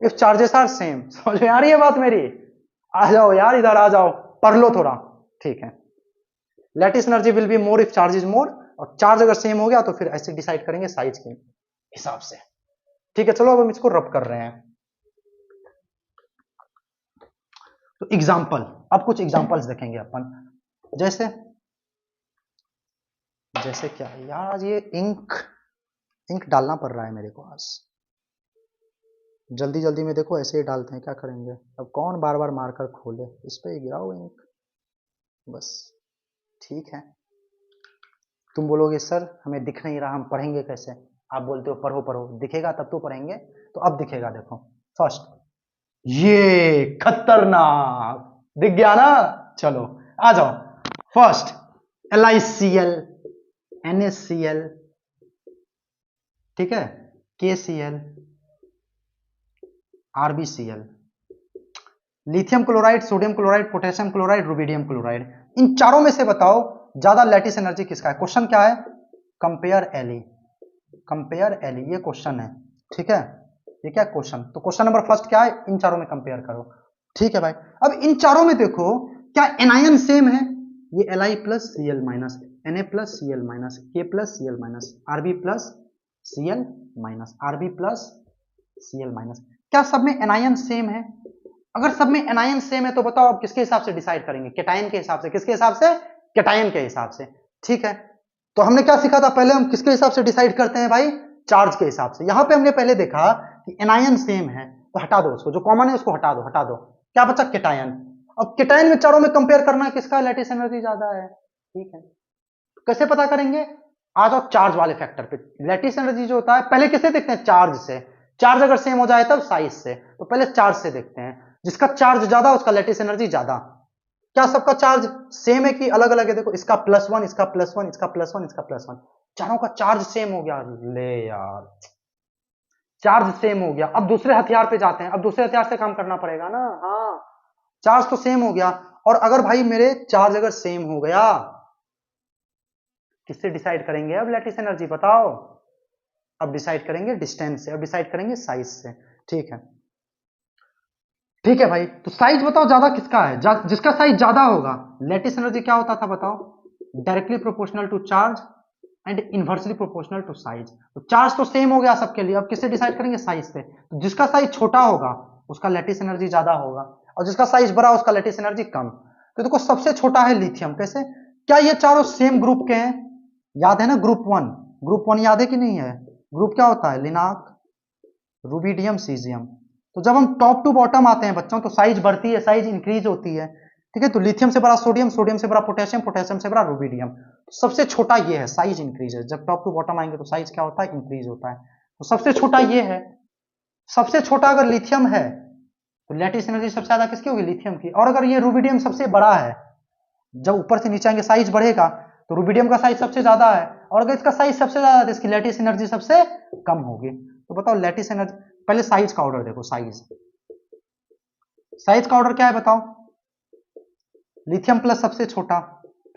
इफ चार्जेस आर सेम, समझ में आ रही है बात मेरी? आ जाओ यार, इधर आ जाओ, पढ़ लो थोड़ा, ठीक है? Lattice energy will be more if charge is मोर, और चार्ज अगर सेम हो गया तो फिर ऐसे डिसाइड करेंगे साइज के हिसाब से, ठीक है? चलो अब हम इसको रब कर रहे हैं। तो एग्जाम्पल, अब कुछ एग्जाम्पल्स देखेंगे अपन, जैसे क्या यार, आज ये इंक डालना पड़ रहा है मेरे को, आज जल्दी जल्दी में देखो ऐसे ही डालते हैं, क्या करेंगे अब? कौन बार बार मारकर खोले, इस पे गिराओ इंक बस, ठीक है? तुम बोलोगे सर हमें दिख नहीं रहा, हम पढ़ेंगे कैसे? आप बोलते हो पढ़ो पढ़ो, दिखेगा तब तो पढ़ेंगे। तो अब दिखेगा, देखो फर्स्ट, ये खतरनाक दिख गया ना? चलो आ जाओ, फर्स्ट LiCl, NaCl, ठीक है, KCl, RbCl, lithium chloride, sodium chloride, potassium chloride, rubidium chloride, इन चारों में से बताओ ज्यादा लैटिस एनर्जी किसका है? क्वेश्चन क्या है? कंपेयर LE, ये क्वेश्चन है, ठीक है? ये क्या क्वेश्चन? तो क्वेश्चन नंबर फर्स्ट क्या है? इन चारों में कंपेयर करो, ठीक है भाई? अब इन चारों में देखो क्या एनायन सेम है? ये Li plus Cl minus, Na plus Cl minus, K plus Cl minus, Rb plus Cl minus, Rb plus Cl minus, क्या सब में एनायन सेम है? अगर सब में एनायन सेम है तो बताओ अब किसके हिसाब से डिसाइड करेंगे? कैटायन के हिसाब से। किसके हिसाब से? कैटायन के हिसाब से, ठीक है? तो हमने क्या सीखा था? पहले हम किसके हिसाब से डिसाइड करते हैं भाई? चार्ज के हिसाब से। यहां पे हमने पहले देखा कि एनायन सेम है तो हटा दो उसको, जो कॉमन है उसको हटा दो, हटा दो, क्या बचा केटायन। अब केटायन में चारों में कंपेयर करना है किसका लैटिस एनर्जी ज्यादा है, ठीक है। कैसे पता करेंगे, आ जाओ चार्ज वाले फैक्टर पे। लैटिस एनर्जी जो होता है पहले किसे देखते हैं, चार्ज से। चार्ज अगर सेम हो जाए तब साइज से, तो पहले चार्ज से देखते हैं, जिसका चार्ज ज्यादा उसका लैटिस एनर्जी ज्यादा। क्या सबका चार्ज सेम है कि अलग अलग है, देखो इसका +1, इसका +1, इसका +1, इसका +1, चारों का चार्ज सेम हो गया। ले यार, चार्ज सेम हो गया, अब दूसरे हथियार पे जाते हैं, अब दूसरे हथियार से काम करना पड़ेगा ना। हाँ, चार्ज तो सेम हो गया, और अगर भाई मेरे चार्ज अगर सेम हो गया, किससे डिसाइड करेंगे अब लैटिस एनर्जी, बताओ। अब डिसाइड करेंगे डिस्टेंस से, अब डिसाइड करेंगे साइज से, ठीक है। ठीक है भाई, तो साइज बताओ ज्यादा किसका है, जिसका साइज ज्यादा होगा लैटिस एनर्जी क्या होता था बताओ, directly proportional to charge and inversely proportional to size. तो चार्ज तो सेम हो गया सबके लिए, अब किससे डिसाइड करेंगे, साइज से। तो जिसका साइज छोटा होगा उसका लैटिस एनर्जी ज्यादा होगा, और जिसका साइज बड़ा उसका लैटिस एनर्जी कम। तो देखो सबसे छोटा है लिथियम, कैसे, क्या ये चारों सेम ग्रुप के हैं, याद है ना ग्रुप वन, ग्रुप वन याद है कि नहीं है, ग्रुप क्या होता है, लिनाक, रूबिडियम, सीजियम। तो जब हम टॉप टू बॉटम आते हैं बच्चों तो साइज बढ़ती है, साइज इंक्रीज होती है, ठीक है। तो लिथियम से बड़ा सोडियम, सोडियम से बड़ा पोटेशियम, पोटेशियम से बड़ा रूबिडियम। तो सबसे छोटा ये है, साइज इंक्रीज है, जब टॉप टू बॉटम आएंगे तो साइज क्या होता है, इंक्रीज होता है। तो सबसे छोटा ये है, सबसे छोटा अगर लिथियम है तो लैटिस एनर्जी सबसे ज्यादा किसकी होगी, लिथियम की। और अगर ये रूबिडियम सबसे बड़ा है, जब ऊपर से नीचे आएंगे साइज बढ़ेगा, तो रूबिडियम का साइज सबसे ज्यादा है, और अगर इसका साइज सबसे ज्यादा है तो इसकी लैटिस एनर्जी सबसे कम होगी। तो बताओ लैटिस एनर्जी, पहले साइज का ऑर्डर देखो, साइज, साइज का ऑर्डर क्या है बताओ, लिथियम प्लस सबसे छोटा,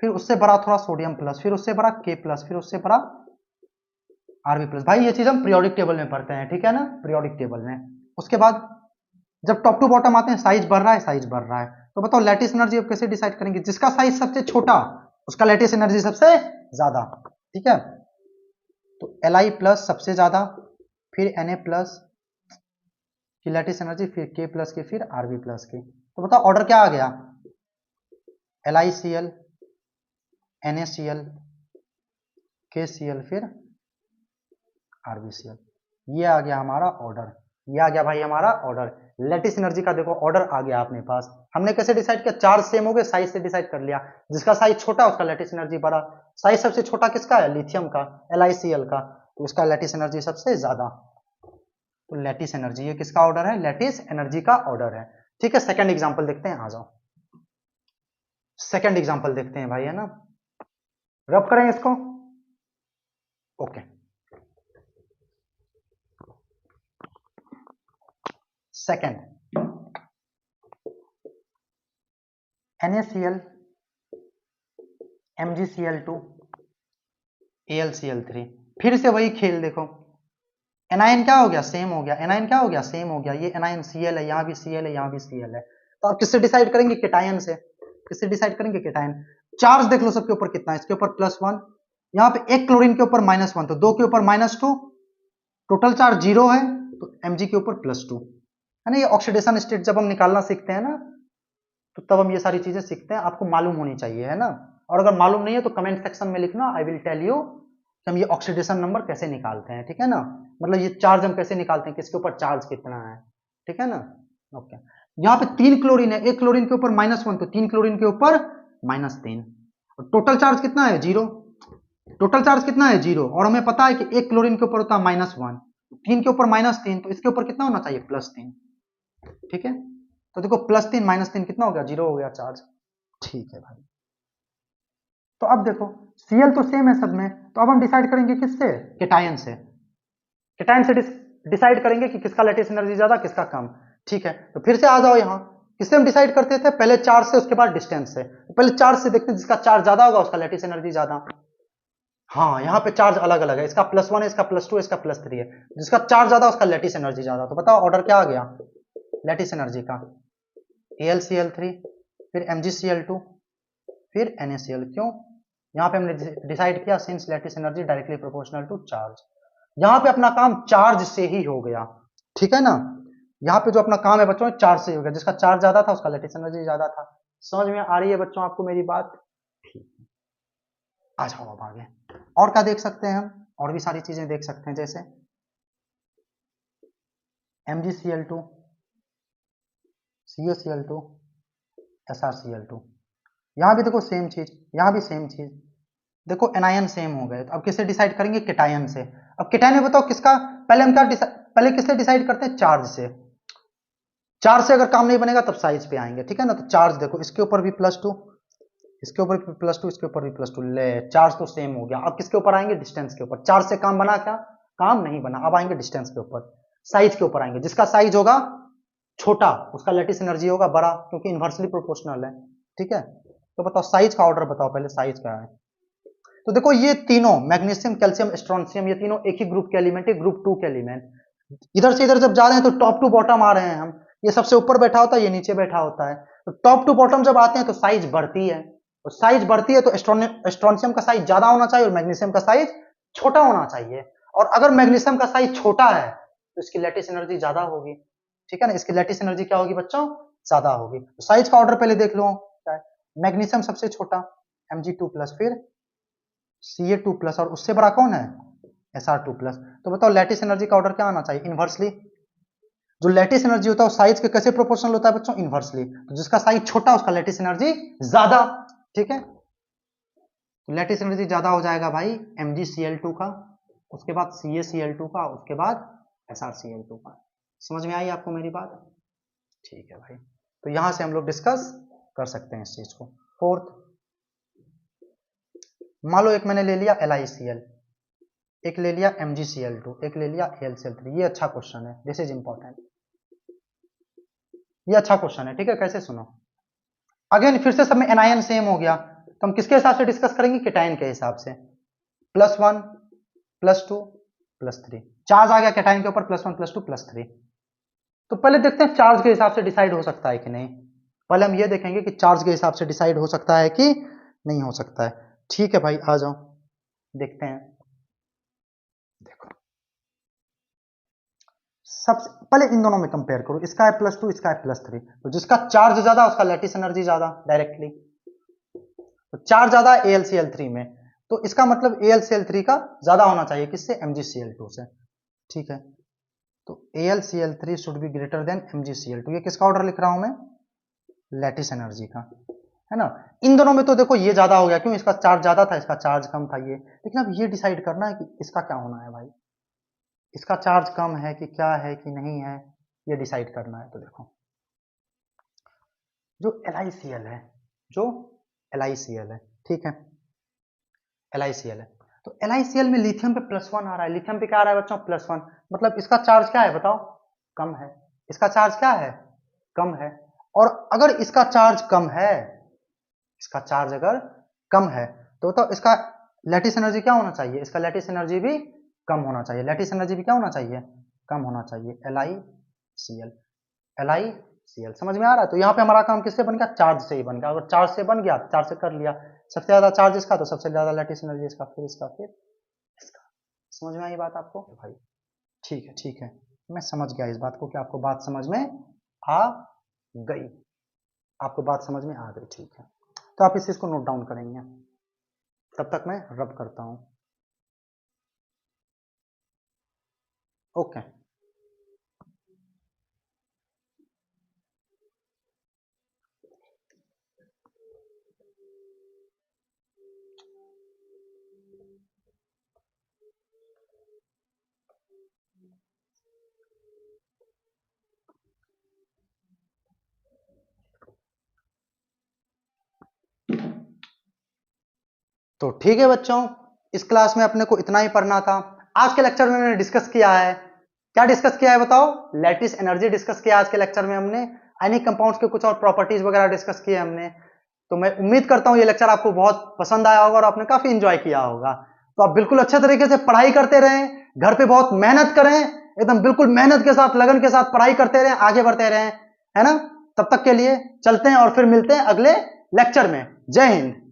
फिर उससे बड़ा थोड़ा सोडियम प्लस, फिर उससे बड़ा के प्लस, फिर उससे बड़ा आरबी प्लस। भाई ये चीज हम पीरियोडिक टेबल में पढ़ते हैं, ठीक है ना, पीरियोडिक टेबल में। उसके बाद जब टॉप टू बॉटम आते हैं साइज बढ़ रहा है, साइज बढ़ रहा है। तो बताओ लैटिस एनर्जी अब कैसे डिसाइड करेंगे, जिसका साइज सबसे छोटा उसका लैटिस एनर्जी सबसे ज्यादा, ठीक है। तो Li प्लस सबसे ज्यादा, फिर Na प्लस की लैटिस एनर्जी, फिर K प्लस की, फिर Rb प्लस की। तो बताओ ऑर्डर क्या आ गया, LiCl, NaCl, KCl, फिर RbCl। ये आ गया हमारा ऑर्डर, ये आ गया भाई हमारा ऑर्डर। लैटिस एनर्जी का देखो ऑर्डर आ गया अपने पास। हमने कैसे डिसाइड किया, चार्ज सेम हो गए, साइज से डिसाइड कर लिया, जिसका साइज छोटा उसका लैटिस एनर्जी बड़ा। साइज सबसे छोटा किसका है, लिथियम का, LiCl का, तो उसका लैटिस एनर्जी सबसे ज्यादा। तो लैटिस एनर्जी, ये किसका ऑर्डर है, लैटिस एनर्जी का ऑर्डर है, ठीक है। सेकंड एग्जांपल देखते हैं, आ जाओ सेकंड एग्जांपल देखते हैं भाई, है ना, रब करें इसको, okay. Second, NaCl, MgCl2, AlCl3, फिर से वही खेल देखो, एनायन क्या हो गया, सेम हो गया, एनायन क्या हो गया, सेम हो गया, ये एनायन Cl है, यहाँ भी Cl है, यहाँ भी Cl है। तो आप किससे डिसाइड करेंगे, केटायन से, किससे डिसाइड करेंगे, केटायन। चार्ज देख लो सबके ऊपर कितना है, इसके ऊपर +1, यहाँ पे एक क्लोरीन के ऊपर -1, तो दो के ऊपर -2, टोटल चार्ज 0 है, तो Mg के ऊपर +2 है ना। ये ऑक्सीडेशन स्टेट जब हम निकालना सीखते हैं ना, तो तब हम ये सारी चीजें सीखते हैं, आपको मालूम होनी चाहिए, है ना। और अगर मालूम नहीं है तो कमेंट सेक्शन में लिखना, आई विल टेल यू कि हम ये ऑक्सीडेशन नंबर कैसे निकालते हैं, ठीक है ना, मतलब ये चार्ज हम कैसे निकालते हैं, किसके ऊपर चार्ज कितना है, ठीक है ना। ओके, यहाँ पे 3 क्लोरीन है, एक क्लोरीन के ऊपर -1, तो 3 क्लोरीन के ऊपर -3, और टोटल चार्ज कितना है, 0, टोटल चार्ज कितना है, 0, और हमें पता है कि एक क्लोरीन के ऊपर होता है -1, 3 के ऊपर -3, तो इसके ऊपर कितना होना चाहिए, +3, ठीक है। तो देखो +3 -3 कितना हो गया, 0 हो गया चार्ज, ठीक है भाई। तो अब देखो Cl तो सेम है सब में, तो अब हम डिसाइड करेंगे किससे, केटायन से, केटायन से डिसाइड करेंगे कि किसका लैटिस एनर्जी ज्यादा, किसका कम, ठीक है। तो फिर से आ जाओ यहाँ, किससे हम डिसाइड करते थे, पहले चार्ज से, उसके बाद डिस्टेंस से। तो पहले चार्ज से देखते हैं, जिसका चार्ज ज्यादा होगा उसका लैटिस एनर्जी ज्यादा। हाँ, यहाँ पे चार्ज अलग अलग है, इसका +1 है, इसका +2 है, इसका +3 है, जिसका चार्ज ज्यादा उसका लैटिस एनर्जी ज्यादा। तो बताओ ऑर्डर क्या आ गया लैटिस एनर्जी का, AlCl3, फिर MgCl2, फिर NaCl। क्यों, यहाँ पे हमने डिसाइड किया since lattice energy directly proportional to charge, यहाँ पे अपना काम चार्ज से ही हो गया, ठीक है ना। यहाँ पे जो अपना काम है बच्चों चार्ज से ही हो गया, जिसका चार्ज ज्यादा था उसका लैटिस एनर्जी ज्यादा था। समझ में आ रही है बच्चों आपको मेरी बात, ठीक है। आ जाओ अब आगे, और क्या देख सकते हैं हम, और भी सारी चीजें देख सकते हैं, जैसे MgCl2, CaCl2, SrCl2। यहां भी देखो सेम चीज, यहां भी सेम चीज, देखो एनायन सेम हो गए। तो अब किससे डिसाइड करेंगे? केटायन से। अब केटायन में बताओ किसका, पहले हम क्या पहले किससे डिसाइड करते हैं? चार्ज से। चार्ज से अगर काम नहीं बनेगा तब साइज पे आएंगे, ठीक है ना। तो चार्ज देखो, इसके ऊपर भी +2, इसके ऊपर भी +2, इसके ऊपर भी +2, ले चार्ज तो सेम हो गया। अब किसके ऊपर आएंगे? डिस्टेंस के ऊपर। चार्ज से काम बना क्या? काम नहीं बना। अब आएंगे डिस्टेंस के ऊपर, साइज के ऊपर आएंगे। जिसका साइज होगा छोटा उसका लैटिस एनर्जी होगा बड़ा, क्योंकि इनवर्सली प्रोपोर्शनल है, ठीक है। तो बताओ साइज का ऑर्डर बताओ पहले, साइज क्या है। तो देखो ये तीनों मैग्नीशियम, कैल्शियम, स्ट्रोंशियम, ये तीनों एक ही ग्रुप के एलिमेंट है, ग्रुप 2 के एलिमेंट। इधर से इधर जब जा रहे हैं तो टॉप टू बॉटम आ रहे हैं हम। ये सबसे ऊपर बैठा होता है, ये नीचे बैठा होता है। तो टॉप टू बॉटम जब आते हैं तो साइज बढ़ती है, तो साइज बढ़ती है तो स्ट्रोंशियम का साइज ज्यादा होना चाहिए और मैग्नीशियम का साइज छोटा होना चाहिए। और अगर मैग्नीशियम का साइज छोटा है तो इसकी लैटिस एनर्जी ज्यादा होगी, ठीक है ना। इसकी लैटिस एनर्जी क्या होगी बच्चों? ज्यादा होगी। तो साइज का ऑर्डर पहले देख लो, मैग्नीशियम सबसे छोटा Mg2+, फिर Ca2+, और उससे बड़ा कौन है? Sr2+। तो बताओ लैटिस एनर्जी का ऑर्डर क्या आना चाहिए? इनवर्सली। जो लैटिस एनर्जी होता है वो साइज के कैसे प्रोपोर्शनल होता है बच्चों? इनवर्सली। तो जिसका साइज छोटा उसका लैटिस एनर्जी ज्यादा, ठीक है। तो लैटिस एनर्जी ज्यादा हो जाएगा भाई MgCl2 का, उसके बाद CaCl2 का, उसके बाद SrCl2 का। समझ में आई आपको मेरी बात? ठीक है भाई। तो यहां से हम लोग डिस्कस कर सकते हैं इस चीज को। फोर्थ, मान लो एक मैंने ले लिया LiCl, एक ले लिया MgCl2, एक ले लिया AlCl3। ये अच्छा क्वेश्चन है, दिस इज इंपॉर्टेंट, ये अच्छा क्वेश्चन है, ठीक है। कैसे सुनो, अगेन फिर से सब में एनायन सेम हो गया, तो हम किसके हिसाब से डिस्कस करेंगे? केटायन के हिसाब से। +1 +2 +3, चार्ज आ गया केटायन के ऊपर, +1 +2 +3। तो पहले देखते हैं चार्ज के हिसाब से डिसाइड हो सकता है कि नहीं। पहले हम ये देखेंगे कि चार्ज के हिसाब से डिसाइड हो सकता है कि नहीं हो सकता है। ठीक है भाई, आ जाओ देखते हैं। देखो सबसे पहले इन दोनों में कंपेयर करो, इसका है +2, इसका है +3। तो जिसका चार्ज ज्यादा उसका लैटिस एनर्जी ज्यादा डायरेक्टली। तो चार्ज ज्यादा है AlCl3 में, तो इसका मतलब AlCl3 का ज्यादा होना चाहिए किससे? MgCl2 से, ठीक है। तो AlCl3 should be greater than MgCl2। ये किसका ऑर्डर लिख रहा हूं मैं? लैटिस एनर्जी का, है ना। इन दोनों में तो देखो ये ज्यादा हो गया, क्यों? इसका चार्ज ज्यादा था, इसका चार्ज कम था ये। लेकिन अब ये डिसाइड करना है कि इसका क्या होना है भाई, इसका चार्ज कम है कि क्या है कि नहीं है, ये डिसाइड करना है। तो देखो जो LiCl है, जो LiCl है, ठीक है, LiCl है। तो LiCl में लिथियम पे +1 आ रहा है, लिथियम पे क्या आ रहा है बच्चों? +1। मतलब इसका चार्ज क्या है बताओ? कम है। इसका चार्ज क्या है? कम है। और अगर इसका चार्ज कम है, इसका चार्ज अगर कम है तो इसका लैटिस एनर्जी क्या होना चाहिए? इसका लैटिस एनर्जी भी कम होना चाहिए। लैटिस एनर्जी भी क्या होना चाहिए? कम होना चाहिए। LiCl, LiCl समझ में आ रहा है? तो यहाँ पे हमारा काम किससे बन गया? चार्ज से ही बन गया। अगर चार्ज से बन गया, चार्ज से कर लिया, सबसे ज्यादा चार्ज इसका तो सबसे ज्यादा लैटिस एनर्जी इसका, फिर इसका, फिर इसका। समझ में आई बात आपको भाई? ठीक है, ठीक है, मैं समझ गया इस बात को कि आपको बात समझ में आ गई, आपको बात समझ में आ गई, ठीक है। तो आप इस चीज को नोट डाउन करेंगे, तब तक मैं रब करता हूं। ओके, तो ठीक है बच्चों, इस क्लास में अपने को इतना ही पढ़ना था। आज के लेक्चर में मैंने डिस्कस किया है, क्या डिस्कस किया है बताओ? लैटिस एनर्जी डिस्कस किया आज के लेक्चर में हमने। आयनिक कंपाउंड्स के कुछ और प्रॉपर्टीज वगैरह डिस्कस किए हमने। तो मैं उम्मीद करता हूं ये लेक्चर आपको बहुत पसंद आया होगा और आपने काफी इंजॉय किया होगा। तो आप बिल्कुल अच्छे तरीके से पढ़ाई करते रहें, घर पे बहुत मेहनत करें, एकदम बिल्कुल मेहनत के साथ, लगन के साथ पढ़ाई करते रहें, आगे बढ़ते रहें, है ना। तब तक के लिए चलते हैं और फिर मिलते हैं अगले लेक्चर में। जय हिंद।